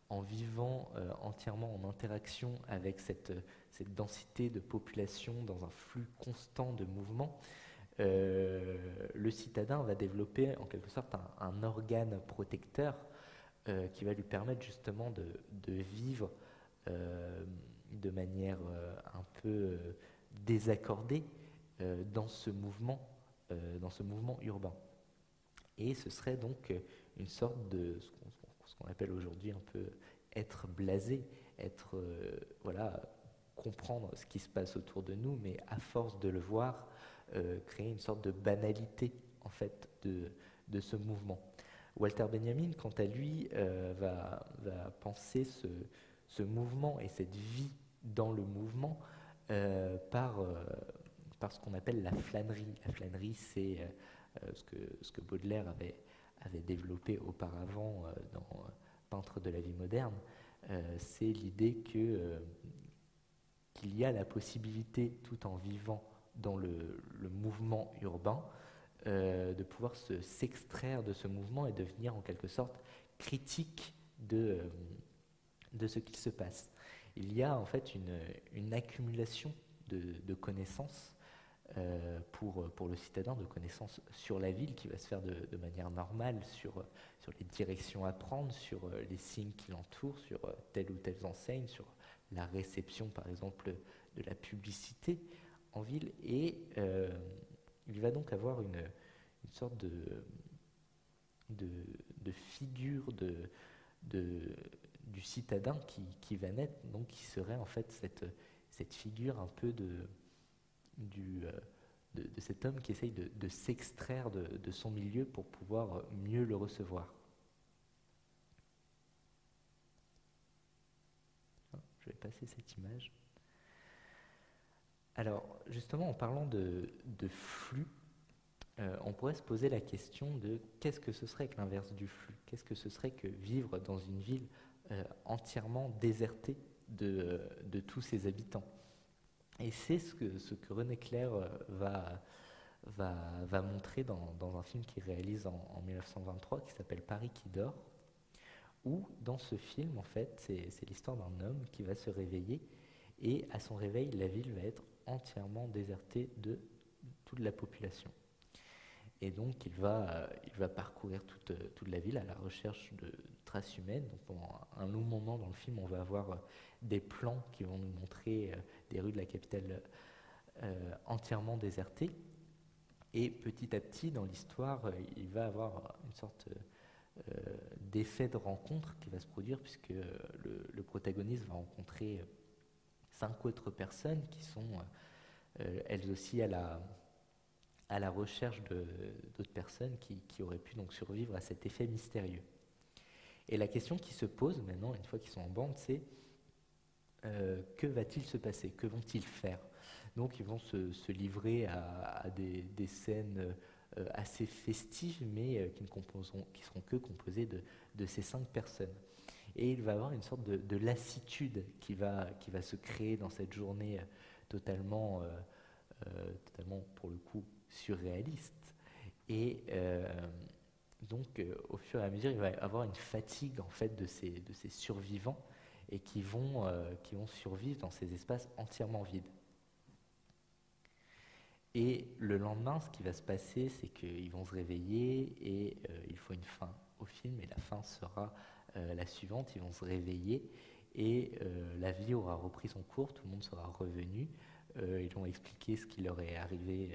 en vivant entièrement en interaction avec cette densité de population dans un flux constant de mouvement, le citadin va développer en quelque sorte un organe protecteur qui va lui permettre justement de vivre de manière un peu désaccordée dans ce mouvement urbain. Et ce serait donc une sorte de ce qu'on appelle aujourd'hui un peu être blasé, comprendre ce qui se passe autour de nous, mais à force de le voir, créer une sorte de banalité en fait de ce mouvement. Walter Benjamin, quant à lui, va penser ce mouvement et cette vie dans le mouvement par ce qu'on appelle la flânerie. La flânerie, c'est ce que Baudelaire avait développé auparavant dans Peintre de la vie moderne. C'est l'idée qu'il y a la possibilité, tout en vivant dans le mouvement urbain, de pouvoir s'extraire de ce mouvement et devenir en quelque sorte critique de ce qu'il se passe. Il y a en fait une accumulation de connaissances pour le citadin, de connaissances sur la ville qui va se faire de manière normale, sur les directions à prendre, sur les signes qui l'entourent, sur telle ou telle enseigne, sur la réception par exemple de la publicité en ville, et il va donc avoir une sorte de figure du citadin qui va naître, donc qui serait en fait cette figure un peu de cet homme qui essaye de s'extraire de son milieu pour pouvoir mieux le recevoir. Je vais passer cette image. Alors, justement, en parlant de flux, on pourrait se poser la question de qu'est-ce que ce serait que l'inverse du flux? Qu'est-ce que ce serait que vivre dans une ville entièrement désertée de tous ses habitants? Et c'est ce que René Clair va montrer dans un film qu'il réalise en 1923 qui s'appelle Paris qui dort, où dans ce film, en fait, c'est l'histoire d'un homme qui va se réveiller et à son réveil, la ville va être entièrement désertée de toute la population. Et donc, il va parcourir toute la ville à la recherche de traces humaines. Donc, pendant un long moment dans le film, on va avoir des plans qui vont nous montrer des rues de la capitale entièrement désertées. Et petit à petit, dans l'histoire, il va avoir une sorte d'effet de rencontre qui va se produire, puisque le protagoniste va rencontrer 5 autres personnes qui sont elles aussi à la recherche d'autres personnes qui auraient pu donc survivre à cet effet mystérieux. Et la question qui se pose maintenant, une fois qu'ils sont en bande, c'est que va-t-il se passer? Que vont-ils faire? Donc ils vont se livrer à des scènes assez festives, mais qui seront que composées de ces 5 personnes. Et il va y avoir une sorte de lassitude qui va se créer dans cette journée totalement, pour le coup, surréaliste. Et donc, au fur et à mesure, il va y avoir une fatigue en fait de ces survivants et qui vont survivre dans ces espaces entièrement vides. Et le lendemain, ce qui va se passer, c'est qu'ils vont se réveiller et il faut une fin au film, et la fin sera la suivante. Ils vont se réveiller et la vie aura repris son cours, tout le monde sera revenu. Ils vont expliquer ce qui leur est arrivé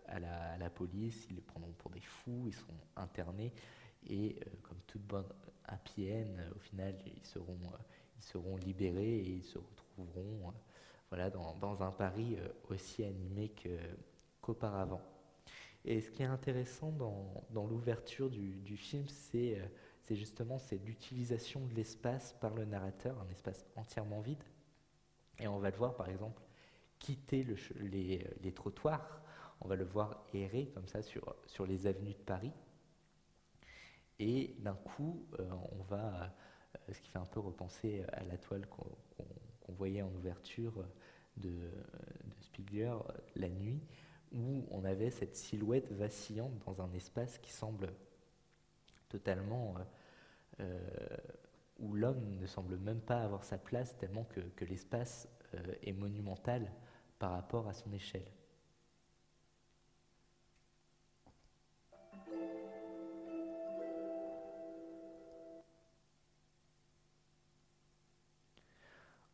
à la police, ils les prendront pour des fous, ils seront internés et comme toute bonne happy end, au final ils seront libérés et ils se retrouveront voilà, dans un Paris aussi animé qu'auparavant. Et ce qui est intéressant dans l'ouverture du film, c'est justement l'utilisation de l'espace par le narrateur, un espace entièrement vide. Et on va le voir par exemple quitter les trottoirs, on va le voir errer comme ça sur les avenues de Paris. Et d'un coup, on va, ce qui fait un peu repenser à la toile qu'on voyait en ouverture de Spiegler, la nuit, où on avait cette silhouette vacillante dans un espace qui semble totalement... où l'homme ne semble même pas avoir sa place, tellement que l'espace est monumental par rapport à son échelle.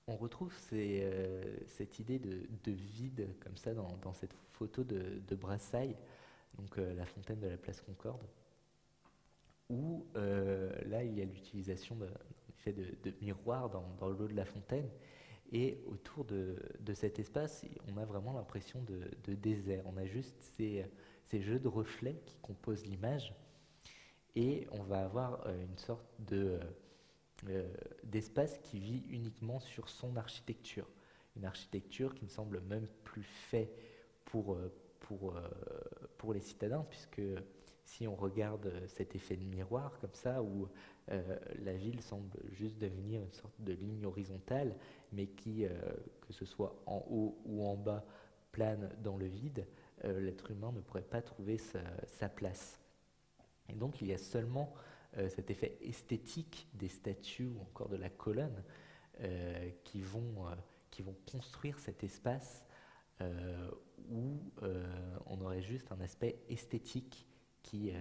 On retrouve cette idée de vide comme ça dans cette photo de Brassailles, donc la fontaine de la place Concorde, où là il y a l'utilisation de miroirs dans l'eau de la fontaine, et autour de cet espace on a vraiment l'impression de désert. On a juste ces jeux de reflets qui composent l'image, et on va avoir une sorte d'espace qui vit uniquement sur son architecture. Une architecture qui ne semble même plus faite pour les citadins, puisque si on regarde cet effet de miroir comme ça, où la ville semble juste devenir une sorte de ligne horizontale, mais qui, que ce soit en haut ou en bas, plane dans le vide, l'être humain ne pourrait pas trouver sa place. Et donc il y a seulement cet effet esthétique des statues ou encore de la colonne qui vont construire cet espace où on aurait juste un aspect esthétique qui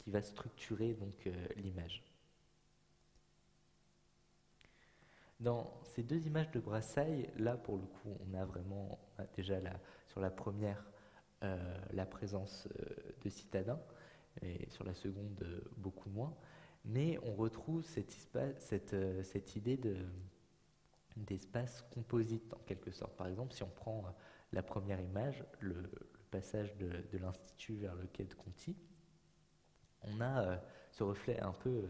va structurer donc l'image. Dans ces 2 images de Brassailles, là pour le coup, on a déjà sur la première la présence de citadins, et sur la seconde beaucoup moins, mais on retrouve cette idée d'espace composite en quelque sorte. Par exemple, si on prend la première image, le passage de l'Institut vers le quai de Conti, on a ce reflet un peu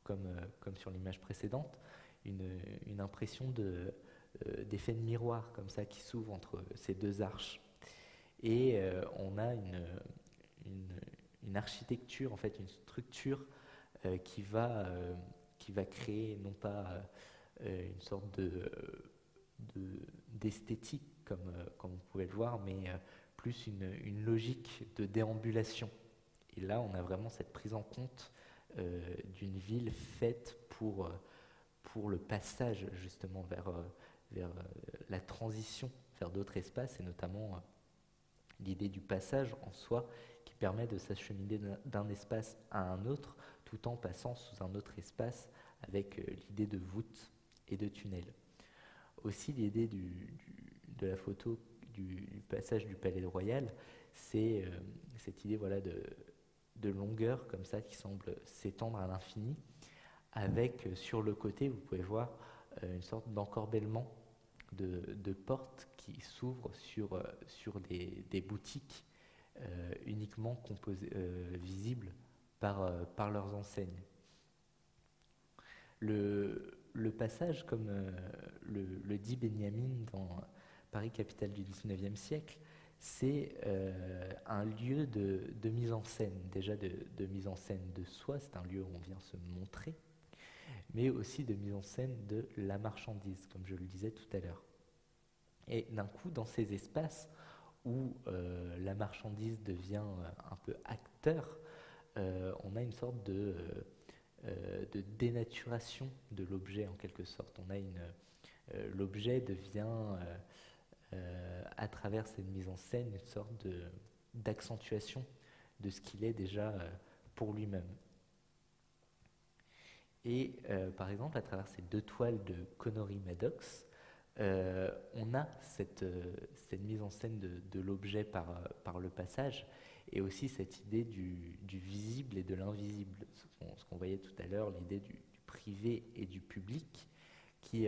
comme sur l'image précédente, une impression d'effets de miroir comme ça qui s'ouvrent entre ces deux arches. Et on a une architecture, en fait, une structure qui va créer non pas une sorte d'esthétique comme on pouvait le voir, mais plus une logique de déambulation. Et là, on a vraiment cette prise en compte d'une ville faite pour le passage justement vers la transition vers d'autres espaces, et notamment l'idée du passage en soi qui permet de s'acheminer d'un espace à un autre tout en passant sous un autre espace avec l'idée de voûte et de tunnel. Aussi l'idée de la photo du passage du Palais Royal, c'est cette idée de longueur comme ça qui semble s'étendre à l'infini, avec sur le côté, vous pouvez voir une sorte d'encorbellement de portes qui s'ouvrent sur des boutiques uniquement visibles par leurs enseignes. Le passage, comme le dit Benjamin dans Paris, capitale du XIXe siècle, c'est un lieu de mise en scène, déjà de mise en scène de soi, c'est un lieu où on vient se montrer, mais aussi de mise en scène de la marchandise, comme je le disais tout à l'heure. Et d'un coup, dans ces espaces où la marchandise devient un peu acteur, on a une sorte de dénaturation de l'objet en quelque sorte. L'objet devient, à travers cette mise en scène, une sorte d'accentuation de ce qu'il est déjà pour lui-même. Et par exemple, à travers ces deux toiles de Connery Maddox, on a cette mise en scène de l'objet par le passage, et aussi cette idée du visible et de l'invisible, ce qu'on voyait tout à l'heure, l'idée du privé et du public, qui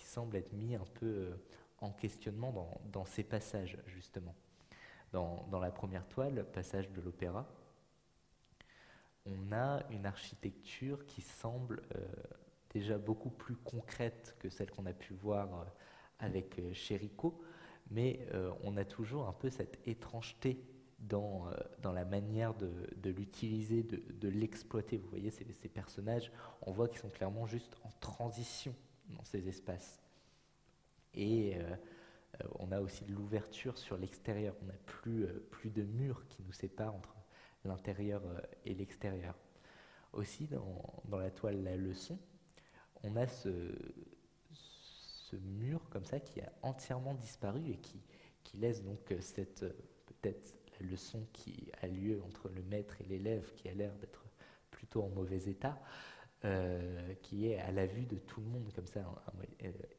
semble être mis un peu en questionnement dans ces passages, justement. Dans la première toile, passage de l'opéra, on a une architecture qui semble déjà beaucoup plus concrète que celle qu'on a pu voir avec Chérico, mais on a toujours un peu cette étrangeté dans la manière de l'utiliser, de l'exploiter. Vous voyez, ces personnages, on voit qu'ils sont clairement juste en transition dans ces espaces. Et on a aussi de l'ouverture sur l'extérieur. On n'a plus de murs qui nous séparent entre l'intérieur et l'extérieur. Aussi, dans la toile La Leçon, on a ce mur comme ça qui a entièrement disparu et qui laisse donc peut-être la leçon qui a lieu entre le maître et l'élève, qui a l'air d'être plutôt en mauvais état, qui est à la vue de tout le monde comme ça,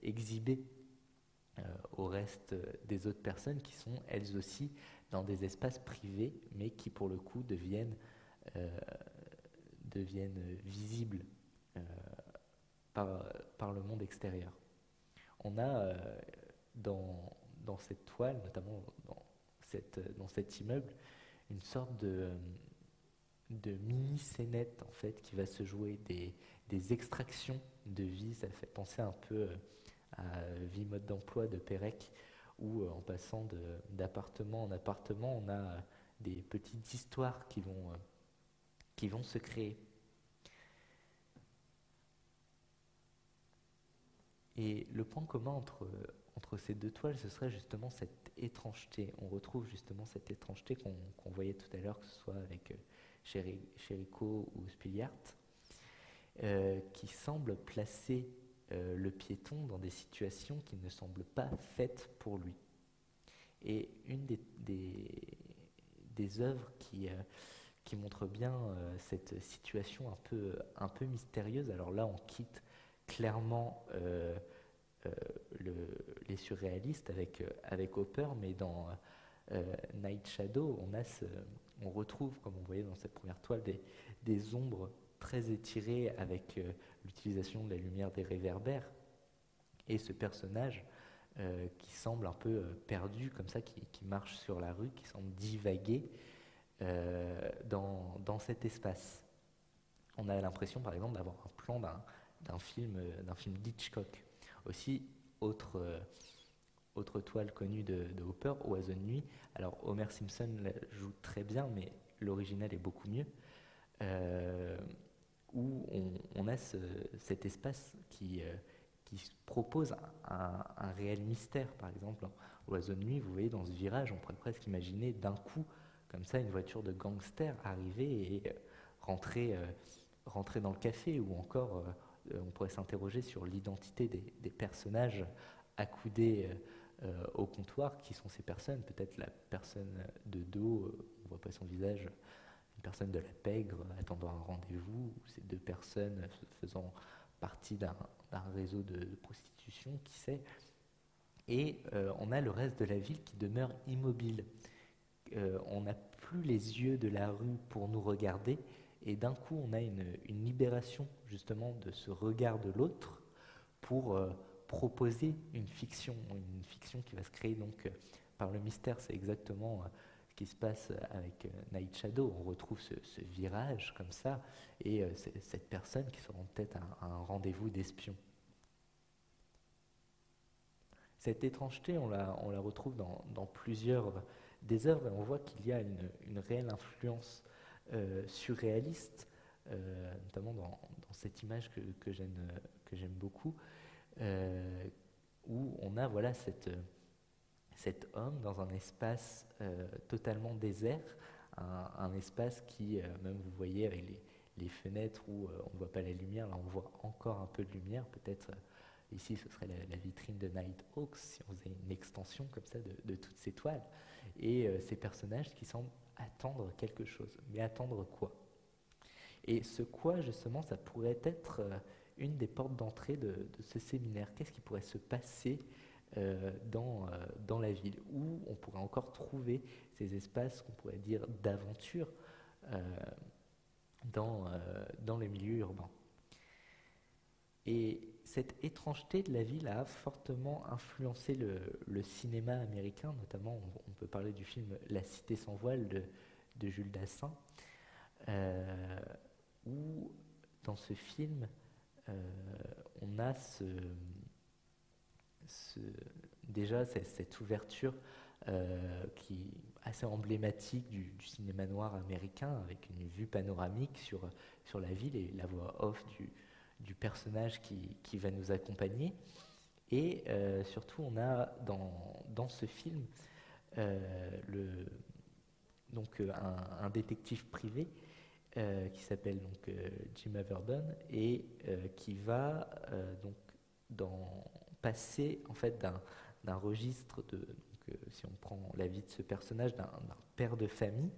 exhibé au reste des autres personnes qui sont elles aussi dans des espaces privés, mais qui pour le coup deviennent visibles par le monde extérieur. On a dans cette toile, notamment dans cet immeuble, une sorte de mini-scénette en fait, qui va se jouer des extractions de vie. Ça fait penser un peu à Vie mode d'emploi de Pérec, où en passant d'appartement en appartement, on a des petites histoires qui vont se créer. Et le point commun entre ces deux toiles, ce serait justement cette étrangeté. On retrouve justement cette étrangeté qu'on voyait tout à l'heure, que ce soit avec Chérico ou Spiliart, qui semble placer le piéton dans des situations qui ne semblent pas faites pour lui. Et une des œuvres qui montre bien cette situation un peu mystérieuse, alors là on quitte clairement les surréalistes avec Hopper, mais dans Night Shadow, on retrouve, comme on voyait dans cette première toile, des ombres très étirées avec l'utilisation de la lumière des réverbères, et ce personnage qui semble un peu perdu, comme ça, qui marche sur la rue, qui semble divaguer dans cet espace. On a l'impression, par exemple, d'avoir un plan d'un film d'Hitchcock. Aussi, autre toile connue de Hopper, Oiseau de nuit. Alors Homer Simpson la joue très bien, mais l'original est beaucoup mieux, où on a cet espace qui propose un réel mystère. Par exemple, Oiseau de nuit, vous voyez, dans ce virage, on pourrait presque imaginer d'un coup, comme ça, une voiture de gangster arriver et rentrer dans le café, ou encore on pourrait s'interroger sur l'identité des personnages accoudés au comptoir. Qui sont ces personnes? Peut-être la personne de dos, on ne voit pas son visage, une personne de la pègre attendant un rendez-vous, ou ces deux personnes faisant partie d'un réseau de prostitution, qui sait. Et on a le reste de la ville qui demeure immobile. On n'a plus les yeux de la rue pour nous regarder, et d'un coup on a une libération justement de ce regard de l'autre pour proposer une fiction qui va se créer donc par le mystère. C'est exactement ce qui se passe avec Night Shadow. On retrouve ce virage comme ça, et cette personne qui se rend peut-être à un rendez-vous d'espion. Cette étrangeté, on la retrouve dans plusieurs des œuvres, et on voit qu'il y a une réelle influence surréaliste, notamment dans cette image que j'aime beaucoup, où on a voilà cet homme dans un espace totalement désert, un espace qui, même vous voyez avec les fenêtres où on ne voit pas la lumière, là on voit encore un peu de lumière, peut-être ici ce serait la vitrine de Nighthawks, si on faisait une extension comme ça de toutes ces toiles, et ces personnages qui semblent attendre quelque chose. Mais attendre quoi? Et ce quoi, justement, ça pourrait être une des portes d'entrée de ce séminaire. Qu'est-ce qui pourrait se passer dans la ville, où on pourrait encore trouver ces espaces qu'on pourrait dire d'aventure dans le milieu urbain. Et cette étrangeté de la ville a fortement influencé le cinéma américain, notamment on peut parler du film La Cité sans voile de Jules Dassin, où dans ce film on a déjà cette ouverture qui est assez emblématique du cinéma noir américain, avec une vue panoramique sur la ville et la voix off du personnage qui va nous accompagner. Et surtout, on a dans ce film un détective privé qui s'appelle Jim Averdon, et qui va passer en fait d'un registre si on prend la vie de ce personnage, d'un père de famille,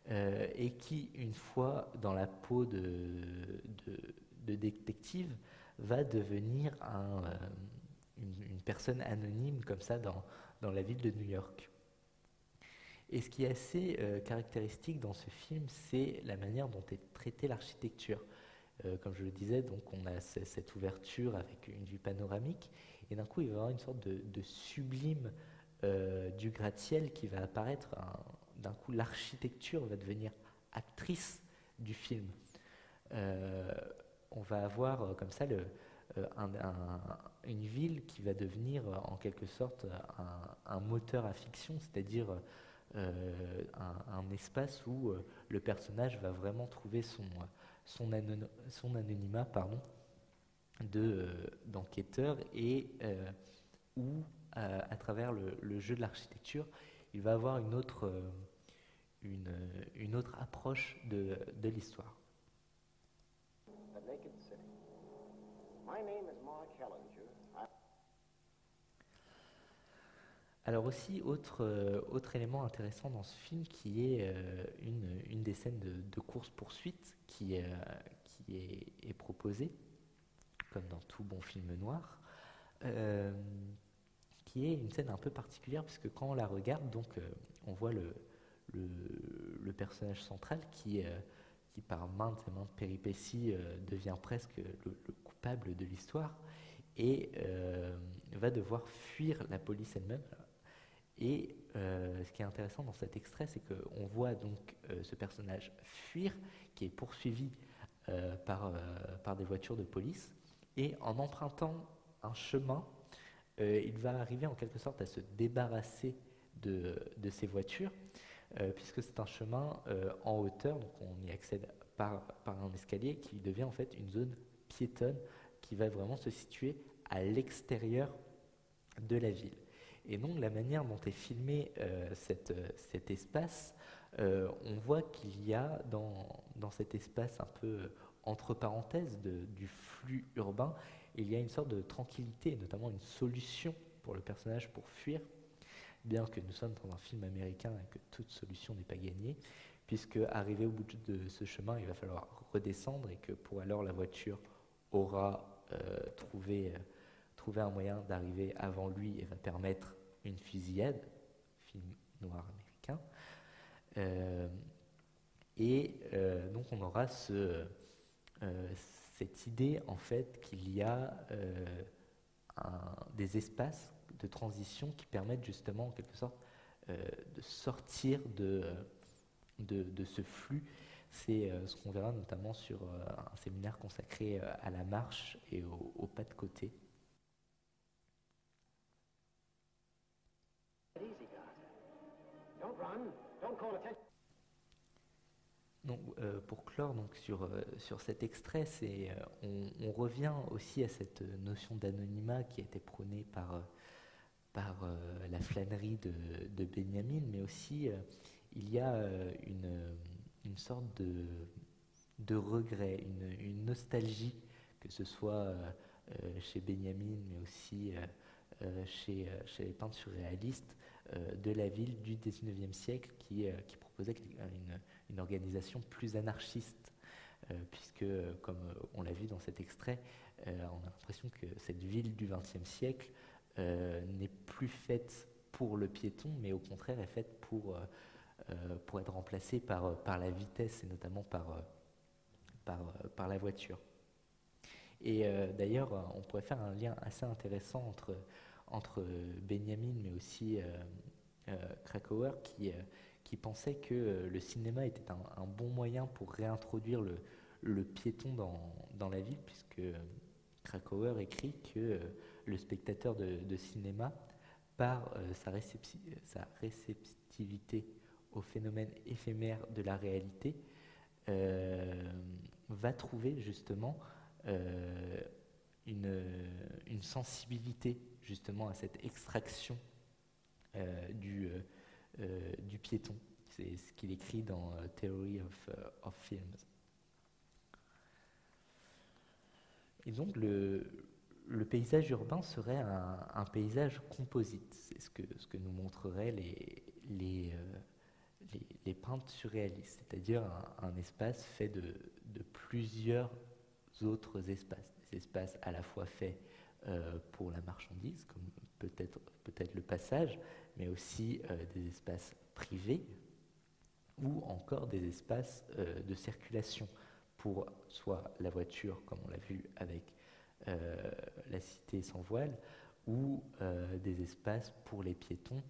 et qui, une fois dans la peau de détective, va devenir une personne anonyme comme ça dans la ville de New York. Et ce qui est assez caractéristique dans ce film, c'est la manière dont est traitée l'architecture. Comme je le disais, donc on a cette ouverture avec une vue panoramique, et d'un coup il va y avoir une sorte de sublime du gratte-ciel qui va apparaître. D'un coup, l'architecture va devenir actrice du film. On va avoir comme ça une ville qui va devenir en quelque sorte un moteur à fiction, c'est-à-dire un espace où le personnage va vraiment trouver son anonymat d'enquêteur, et où à travers le jeu de l'architecture, il va avoir une autre approche de l'histoire. Alors aussi, autre élément intéressant dans ce film, qui est une des scènes de course-poursuite qui est proposée, comme dans tout bon film noir, qui est une scène un peu particulière, puisque quand on la regarde, on voit le personnage central qui par maintes et maintes péripéties devient presque le coupable de l'histoire, et va devoir fuir la police elle-même. Et ce qui est intéressant dans cet extrait, c'est qu'on voit donc ce personnage fuir, qui est poursuivi par des voitures de police, et en empruntant un chemin il va arriver en quelque sorte à se débarrasser de ces voitures, puisque c'est un chemin en hauteur, donc on y accède par un escalier qui devient en fait une zone piétonne qui va vraiment se situer à l'extérieur de la ville. Et donc la manière dont est filmé cet espace, on voit qu'il y a dans cet espace un peu entre parenthèses du flux urbain, il y a une sorte de tranquillité, notamment une solution pour le personnage pour fuir, bien que nous sommes dans un film américain et que toute solution n'est pas gagnée, puisque arrivé au bout de ce chemin, il va falloir redescendre et que pour alors la voiture aura trouvé un moyen d'arriver avant lui et va permettre une fusillade, film noir américain. Donc on aura cette idée en fait qu'il y a des espaces de transition qui permettent justement en quelque sorte de sortir de ce flux. C'est ce qu'on verra notamment sur un séminaire consacré à la marche et au pas de côté. Donc, pour clore donc, sur cet extrait, on revient aussi à cette notion d'anonymat qui a été prônée par la flânerie de Benjamin, mais aussi il y a une sorte de regret, une nostalgie, que ce soit chez Benjamin, mais aussi chez les peintres surréalistes, de la ville du XIXe siècle qui proposait une organisation plus anarchiste, puisque, comme on l'a vu dans cet extrait, on a l'impression que cette ville du XXe siècle n'est plus faite pour le piéton, mais au contraire est faite pour être remplacée par la vitesse et notamment par la voiture. Et d'ailleurs, on pourrait faire un lien assez intéressant entre Benjamin, mais aussi Krakauer, qui pensait que le cinéma était un bon moyen pour réintroduire le piéton dans la ville, puisque Krakauer écrit que le spectateur de cinéma, par sa réceptivité au phénomène éphémère de la réalité, va trouver justement une sensibilité justement à cette extraction du piéton. C'est ce qu'il écrit dans Theory of Films. Et donc le paysage urbain serait un paysage composite. C'est ce que nous montreraient les peintres surréalistes, c'est-à-dire un espace fait de plusieurs autres espaces. Des espaces à la fois faits pour la marchandise, comme peut-être le passage, mais aussi des espaces privés ou encore des espaces de circulation pour soit la voiture, comme on l'a vu avec la cité sans voile, ou des espaces pour les piétons,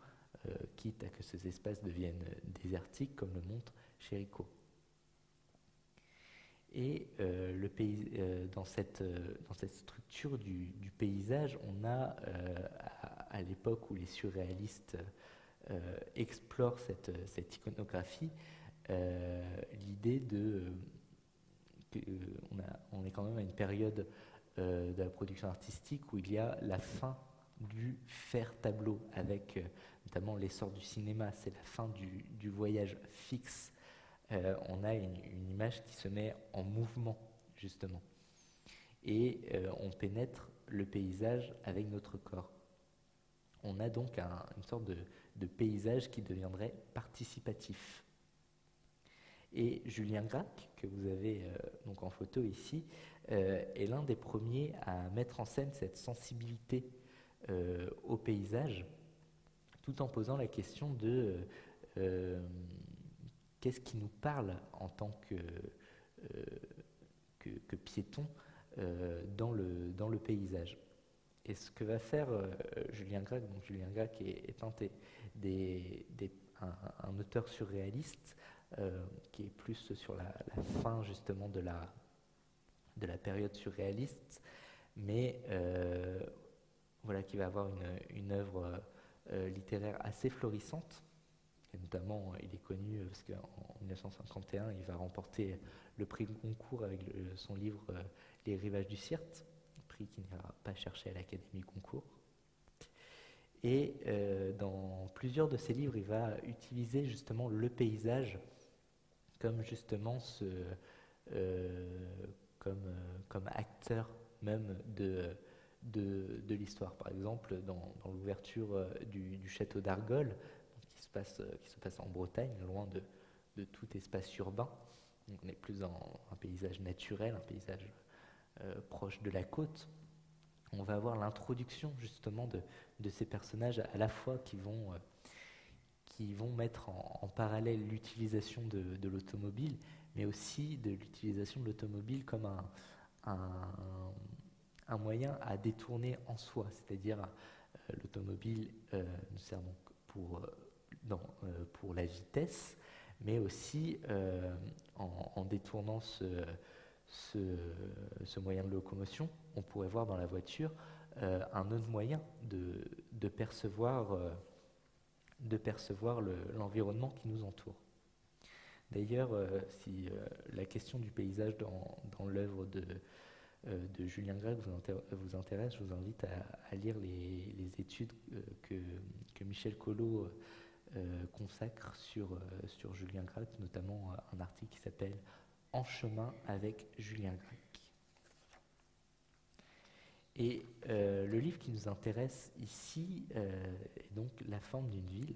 quitte à que ces espaces deviennent désertiques, comme le montre Chérico. Et dans cette structure du paysage, on a, à l'époque où les surréalistes explorent cette iconographie, l'idée on est quand même à une période de la production artistique où il y a la fin du faire tableau, avec notamment l'essor du cinéma, c'est la fin du voyage fixe. On a une image qui se met en mouvement, justement. Et on pénètre le paysage avec notre corps. On a donc une sorte de paysage qui deviendrait participatif. Et Julien Gracq, que vous avez donc en photo ici, est l'un des premiers à mettre en scène cette sensibilité au paysage, tout en posant la question de qu'est-ce qui nous parle en tant que piéton dans le paysage. Et ce que va faire Julien Gracq, donc Julien Gracq est un auteur surréaliste qui est plus sur la fin justement de la période surréaliste, mais qui va avoir une œuvre littéraire assez florissante. Et notamment, il est connu parce qu'en 1951, il va remporter le prix de Goncourt avec son livre Les rivages du Sirte, prix qu'il n'ira pas chercher à l'Académie Goncourt. Et dans plusieurs de ses livres, il va utiliser justement le paysage comme justement comme acteur même de l'histoire. Par exemple, dans l'ouverture du château d'Argol, qui se passe en Bretagne, loin de tout espace urbain. Donc on est plus dans un paysage naturel, un paysage proche de la côte. On va avoir l'introduction justement de ces personnages à la fois qui vont mettre en parallèle l'utilisation de l'automobile, mais aussi de l'utilisation de l'automobile comme un moyen à détourner en soi, c'est-à-dire l'automobile nous sert donc pour la vitesse, mais aussi en détournant ce moyen de locomotion, on pourrait voir dans la voiture un autre moyen de percevoir l'environnement qui nous entoure. D'ailleurs, si la question du paysage dans l'œuvre de Julien Gracq vous intéresse, je vous invite à lire les études que Michel Collot consacre sur Julien Gracq, notamment un article qui s'appelle « En chemin avec Julien Gracq ». Et le livre qui nous intéresse ici est donc La forme d'une ville,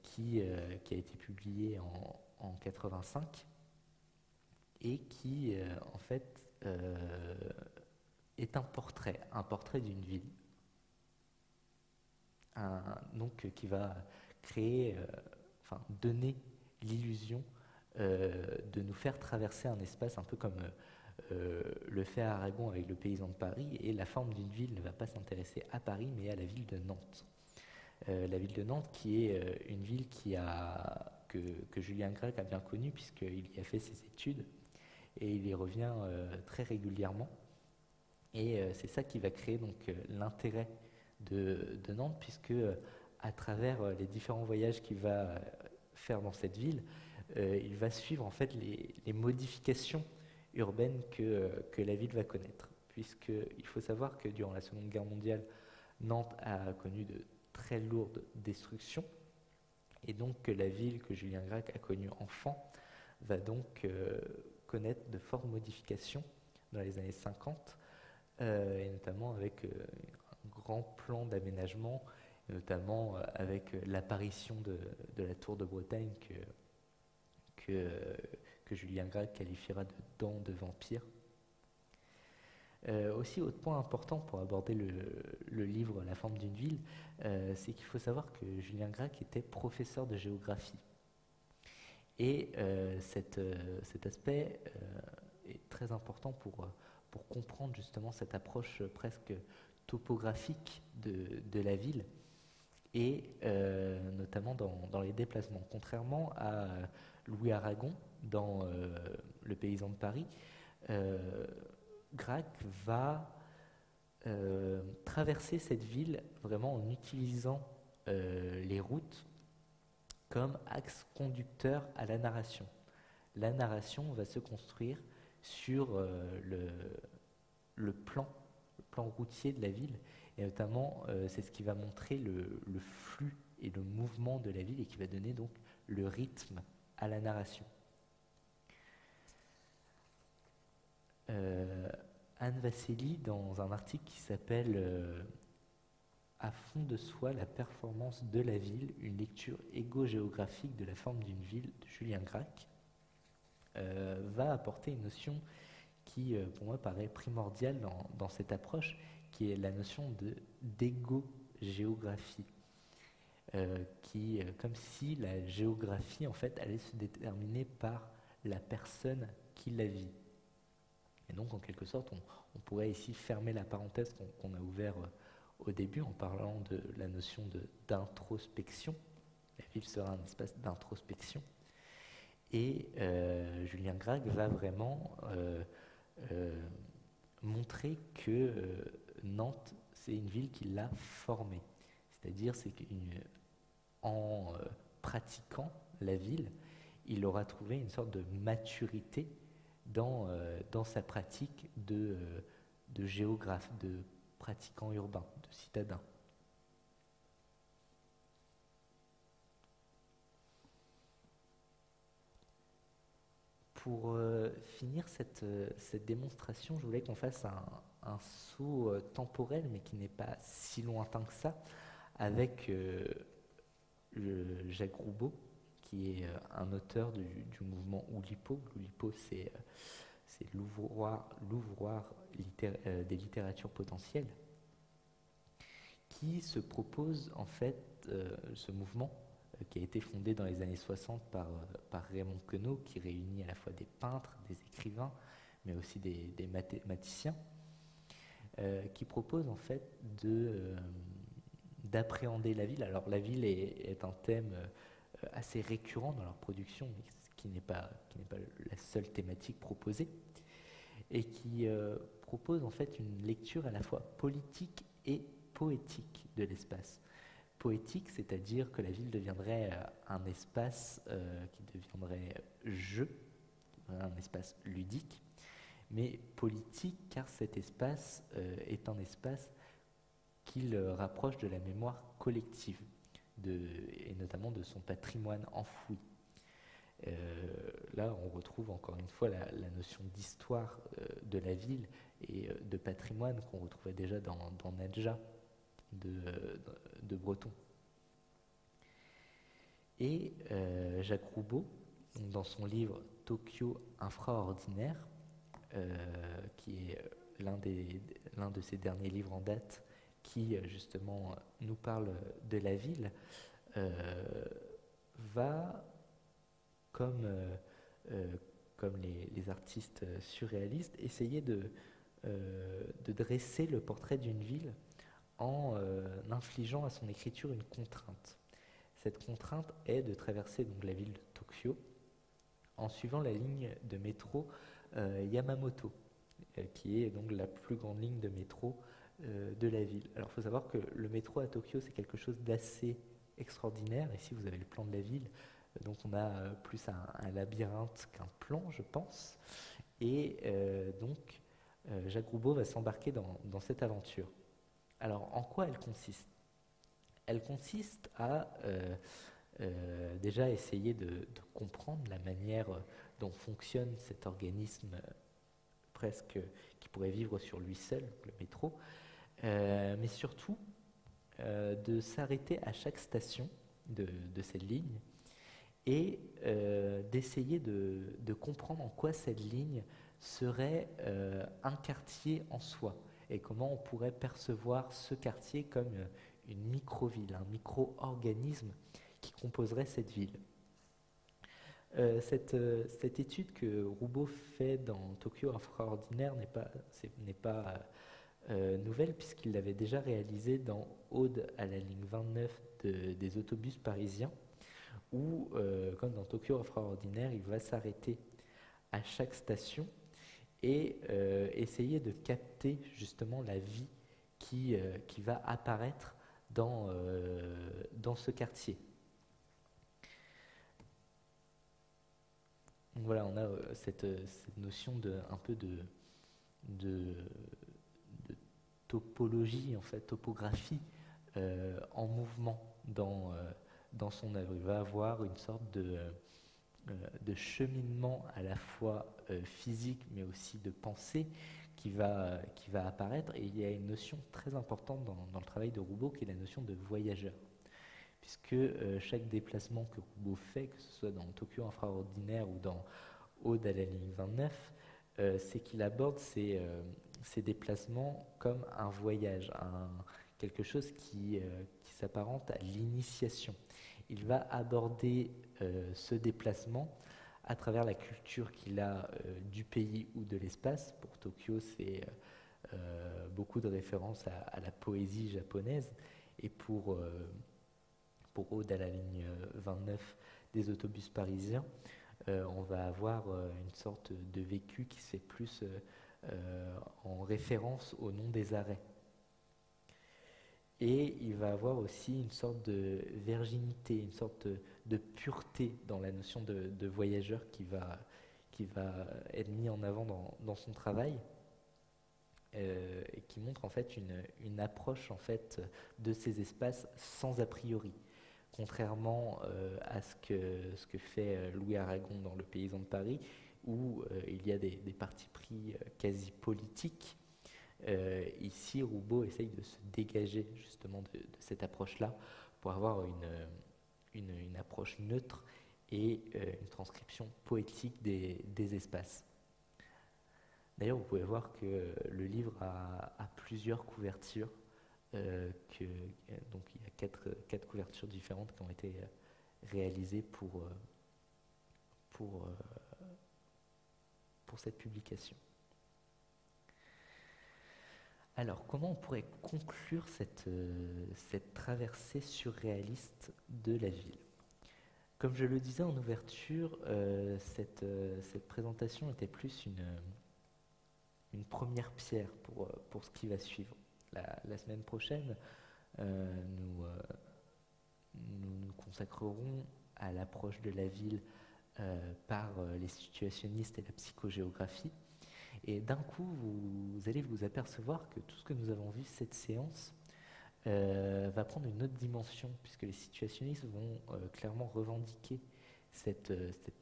qui a été publié en 85 et qui en fait est un portrait d'une ville, donc qui va créer, donner l'illusion de nous faire traverser un espace un peu comme le fait Aragon avec le paysan de Paris, et La forme d'une ville ne va pas s'intéresser à Paris mais à la ville de Nantes. La ville de Nantes qui est une ville que Julien Gracq a bien connue puisqu'il y a fait ses études et il y revient très régulièrement. Et c'est ça qui va créer donc l'intérêt de Nantes, puisque à travers les différents voyages qu'il va faire dans cette ville, il va suivre en fait les modifications urbaines que la ville va connaître. Puisqu'il faut savoir que durant la Seconde Guerre mondiale, Nantes a connu de très lourdes destructions, et donc que la ville que Julien Gracq a connue enfant va donc connaître de fortes modifications dans les années 50, et notamment avec un grand plan d'aménagement, notamment avec l'apparition de la tour de Bretagne que Julien Gracq qualifiera de dent de vampire. Aussi, autre point important pour aborder le livre La forme d'une ville, c'est qu'il faut savoir que Julien Gracq était professeur de géographie. Et cet aspect est très important pour comprendre justement cette approche presque topographique de la ville, et notamment dans les déplacements. Contrairement à Louis Aragon dans Le paysan de Paris, Gracq va traverser cette ville vraiment en utilisant les routes comme axe conducteur à la narration. La narration va se construire sur le plan routier de la ville, et notamment c'est ce qui va montrer le flux et le mouvement de la ville et qui va donner donc le rythme à la narration. Anne Vassely, dans un article qui s'appelle À fond de soi, la performance de la ville, une lecture égo-géographique de la forme d'une ville de Julien Gracq, va apporter une notion qui, pour moi, paraît primordiale dans cette approche, qui est la notion d'égo-géographie, qui, comme si la géographie, en fait, allait se déterminer par la personne qui la vit. Et donc, en quelque sorte, on pourrait ici fermer la parenthèse qu'on a ouverte au début en parlant de la notion d'introspection. La ville sera un espace d'introspection. Et Julien Gracq va vraiment montrer que Nantes, c'est une ville qui l'a formé. C'est-à-dire, c'est qu'en pratiquant la ville, il aura trouvé une sorte de maturité dans sa pratique de géographe, de pratiquant urbain, de citadin. Pour finir cette démonstration, je voulais qu'on fasse un saut temporel, mais qui n'est pas si lointain que ça, avec Jacques Roubaud, qui est un auteur du mouvement Oulipo. Oulipo, c'est l'ouvroir des littératures potentielles, qui se propose en fait ce mouvement qui a été fondé dans les années 60 par Raymond Queneau, qui réunit à la fois des peintres, des écrivains, mais aussi des mathématiciens, qui propose en fait d'appréhender la ville. Alors la ville est un thème assez récurrent dans leur production, mais qui n'est pas la seule thématique proposée, et qui propose en fait une lecture à la fois politique et poétique de l'espace. Poétique, c'est-à-dire que la ville deviendrait un espace qui deviendrait jeu, un espace ludique, mais politique car cet espace est un espace qui le rapproche de la mémoire collective, et notamment de son patrimoine enfoui. Là, on retrouve encore une fois la notion d'histoire de la ville et de patrimoine qu'on retrouvait déjà dans Nadja de Breton. Et Jacques Roubaud, dans son livre Tokyo infraordinaire, qui est l'un de ses derniers livres en date, qui justement nous parle de la ville, va, comme les artistes surréalistes, essayer de dresser le portrait d'une ville en infligeant à son écriture une contrainte. Cette contrainte est de traverser donc la ville de Tokyo en suivant la ligne de métro Yamamoto, qui est donc la plus grande ligne de métro de la ville. Alors il faut savoir que le métro à Tokyo, c'est quelque chose d'assez extraordinaire. Ici, vous avez le plan de la ville, donc on a plus un labyrinthe qu'un plan, je pense. Et donc, Jacques Roubaud va s'embarquer dans cette aventure. Alors, en quoi elle consiste ? Elle consiste à déjà essayer de comprendre la manière dont fonctionne cet organisme presque qui pourrait vivre sur lui seul, le métro, mais surtout de s'arrêter à chaque station de cette ligne et d'essayer de comprendre en quoi cette ligne serait un quartier en soi et comment on pourrait percevoir ce quartier comme une micro-ville, un micro-organisme qui composerait cette ville. Cette étude que Roubaud fait dans Tokyo infraordinaire n'est pas nouvelle, puisqu'il l'avait déjà réalisée dans Ode à la ligne 29 des autobus parisiens, où, comme dans Tokyo infraordinaire, il va s'arrêter à chaque station et essayer de capter justement la vie qui va apparaître dans ce quartier. Donc voilà, on a cette notion un peu de topologie, en fait, topographie en mouvement dans son œuvre. Il va avoir une sorte de cheminement à la fois physique mais aussi de pensée qui va apparaître, et il y a une notion très importante dans le travail de Roubaud qui est la notion de voyageur, puisque chaque déplacement que Roubaud fait, que ce soit dans Tokyo infraordinaire ou dans Ode à la ligne 29, c'est qu'il aborde ces déplacements comme un voyage, quelque chose qui s'apparente à l'initiation. Il va aborder ce déplacement à travers la culture qu'il a du pays ou de l'espace. Pour Tokyo, c'est beaucoup de références à la poésie japonaise, et pour Ode à la ligne 29 des autobus parisiens, on va avoir une sorte de vécu qui se fait plus en référence au nom des arrêts. Et il va avoir aussi une sorte de virginité, une sorte de pureté dans la notion de voyageur qui va être mis en avant dans son travail, et qui montre en fait une approche en fait de ces espaces sans a priori. Contrairement à ce que fait Louis Aragon dans Le Paysan de Paris, où il y a des partis pris quasi politiques. Ici, Roubaud essaye de se dégager justement de cette approche-là pour avoir une approche neutre et une transcription poétique des espaces. D'ailleurs, vous pouvez voir que le livre a plusieurs couvertures. Donc il y a quatre couvertures différentes qui ont été réalisées pour cette publication. Alors, comment on pourrait conclure cette traversée surréaliste de la ville ? Comme je le disais en ouverture, cette présentation était plus une première pierre pour ce qui va suivre. La semaine prochaine, nous nous consacrerons à l'approche de la ville par les situationnistes et la psychogéographie. Et d'un coup, vous allez vous apercevoir que tout ce que nous avons vu cette séance va prendre une autre dimension, puisque les situationnistes vont clairement revendiquer cette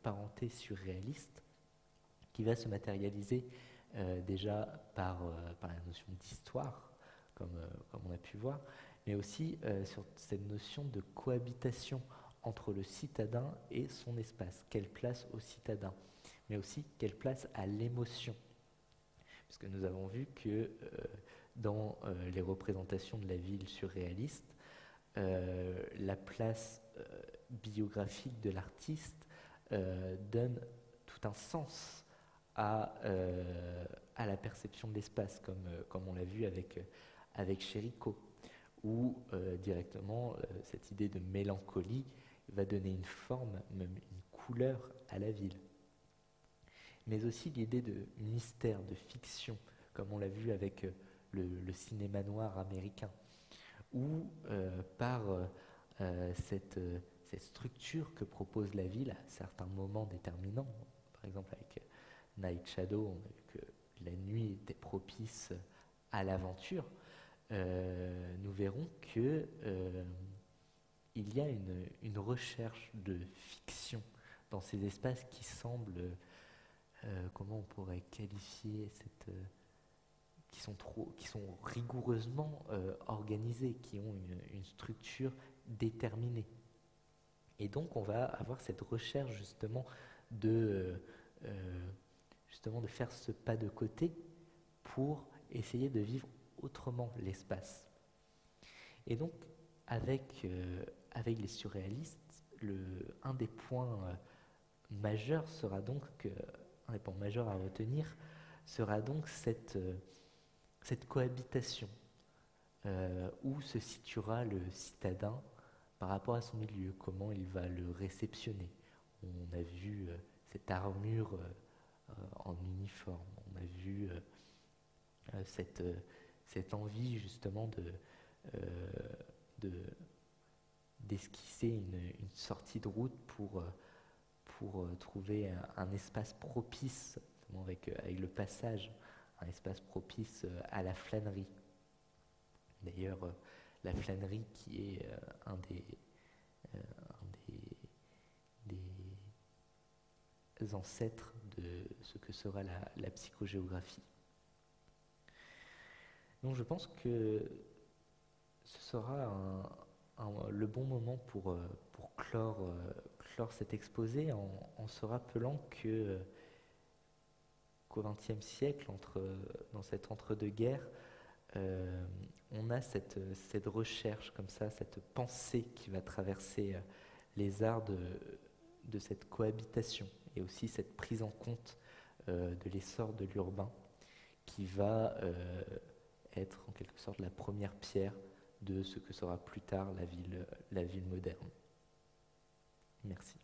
parenté surréaliste qui va se matérialiser déjà par la notion d'histoire, comme on a pu voir, mais aussi sur cette notion de cohabitation entre le citadin et son espace. Quelle place au citadin, mais aussi quelle place à l'émotion. Puisque nous avons vu que dans les représentations de la ville surréaliste, la place biographique de l'artiste donne tout un sens à la perception de l'espace, comme on l'a vu avec Chérico, où directement cette idée de mélancolie va donner une forme, même une couleur à la ville. Mais aussi l'idée de mystère, de fiction, comme on l'a vu avec le cinéma noir américain, où par cette structure que propose la ville à certains moments déterminants, par exemple avec Night Shadow, on a vu que la nuit était propice à l'aventure, nous verrons que il y a une recherche de fiction dans ces espaces qui semblent, comment on pourrait qualifier qui sont rigoureusement organisés, qui ont une structure déterminée. Et donc on va avoir cette recherche justement de faire ce pas de côté pour essayer de vivre autrement l'espace. Et donc avec les surréalistes, un des points majeurs sera donc un des points majeurs à retenir sera donc cette cohabitation où se situera le citadin par rapport à son milieu, comment il va le réceptionner. On a vu cette armure en uniforme, on a vu cette envie justement d'esquisser une sortie de route pour trouver un espace propice, avec le passage, un espace propice à la flânerie. D'ailleurs, la flânerie qui est un des ancêtres de ce que sera la psychogéographie. Donc je pense que ce sera le bon moment pour clore cet exposé en se rappelant qu'au XXe siècle, dans cet entre-deux-guerres, on a cette recherche comme ça, cette pensée qui va traverser les arts de cette cohabitation et aussi cette prise en compte de l'essor de l'urbain qui va être en quelque sorte la première pierre de ce que sera plus tard la ville moderne. Merci.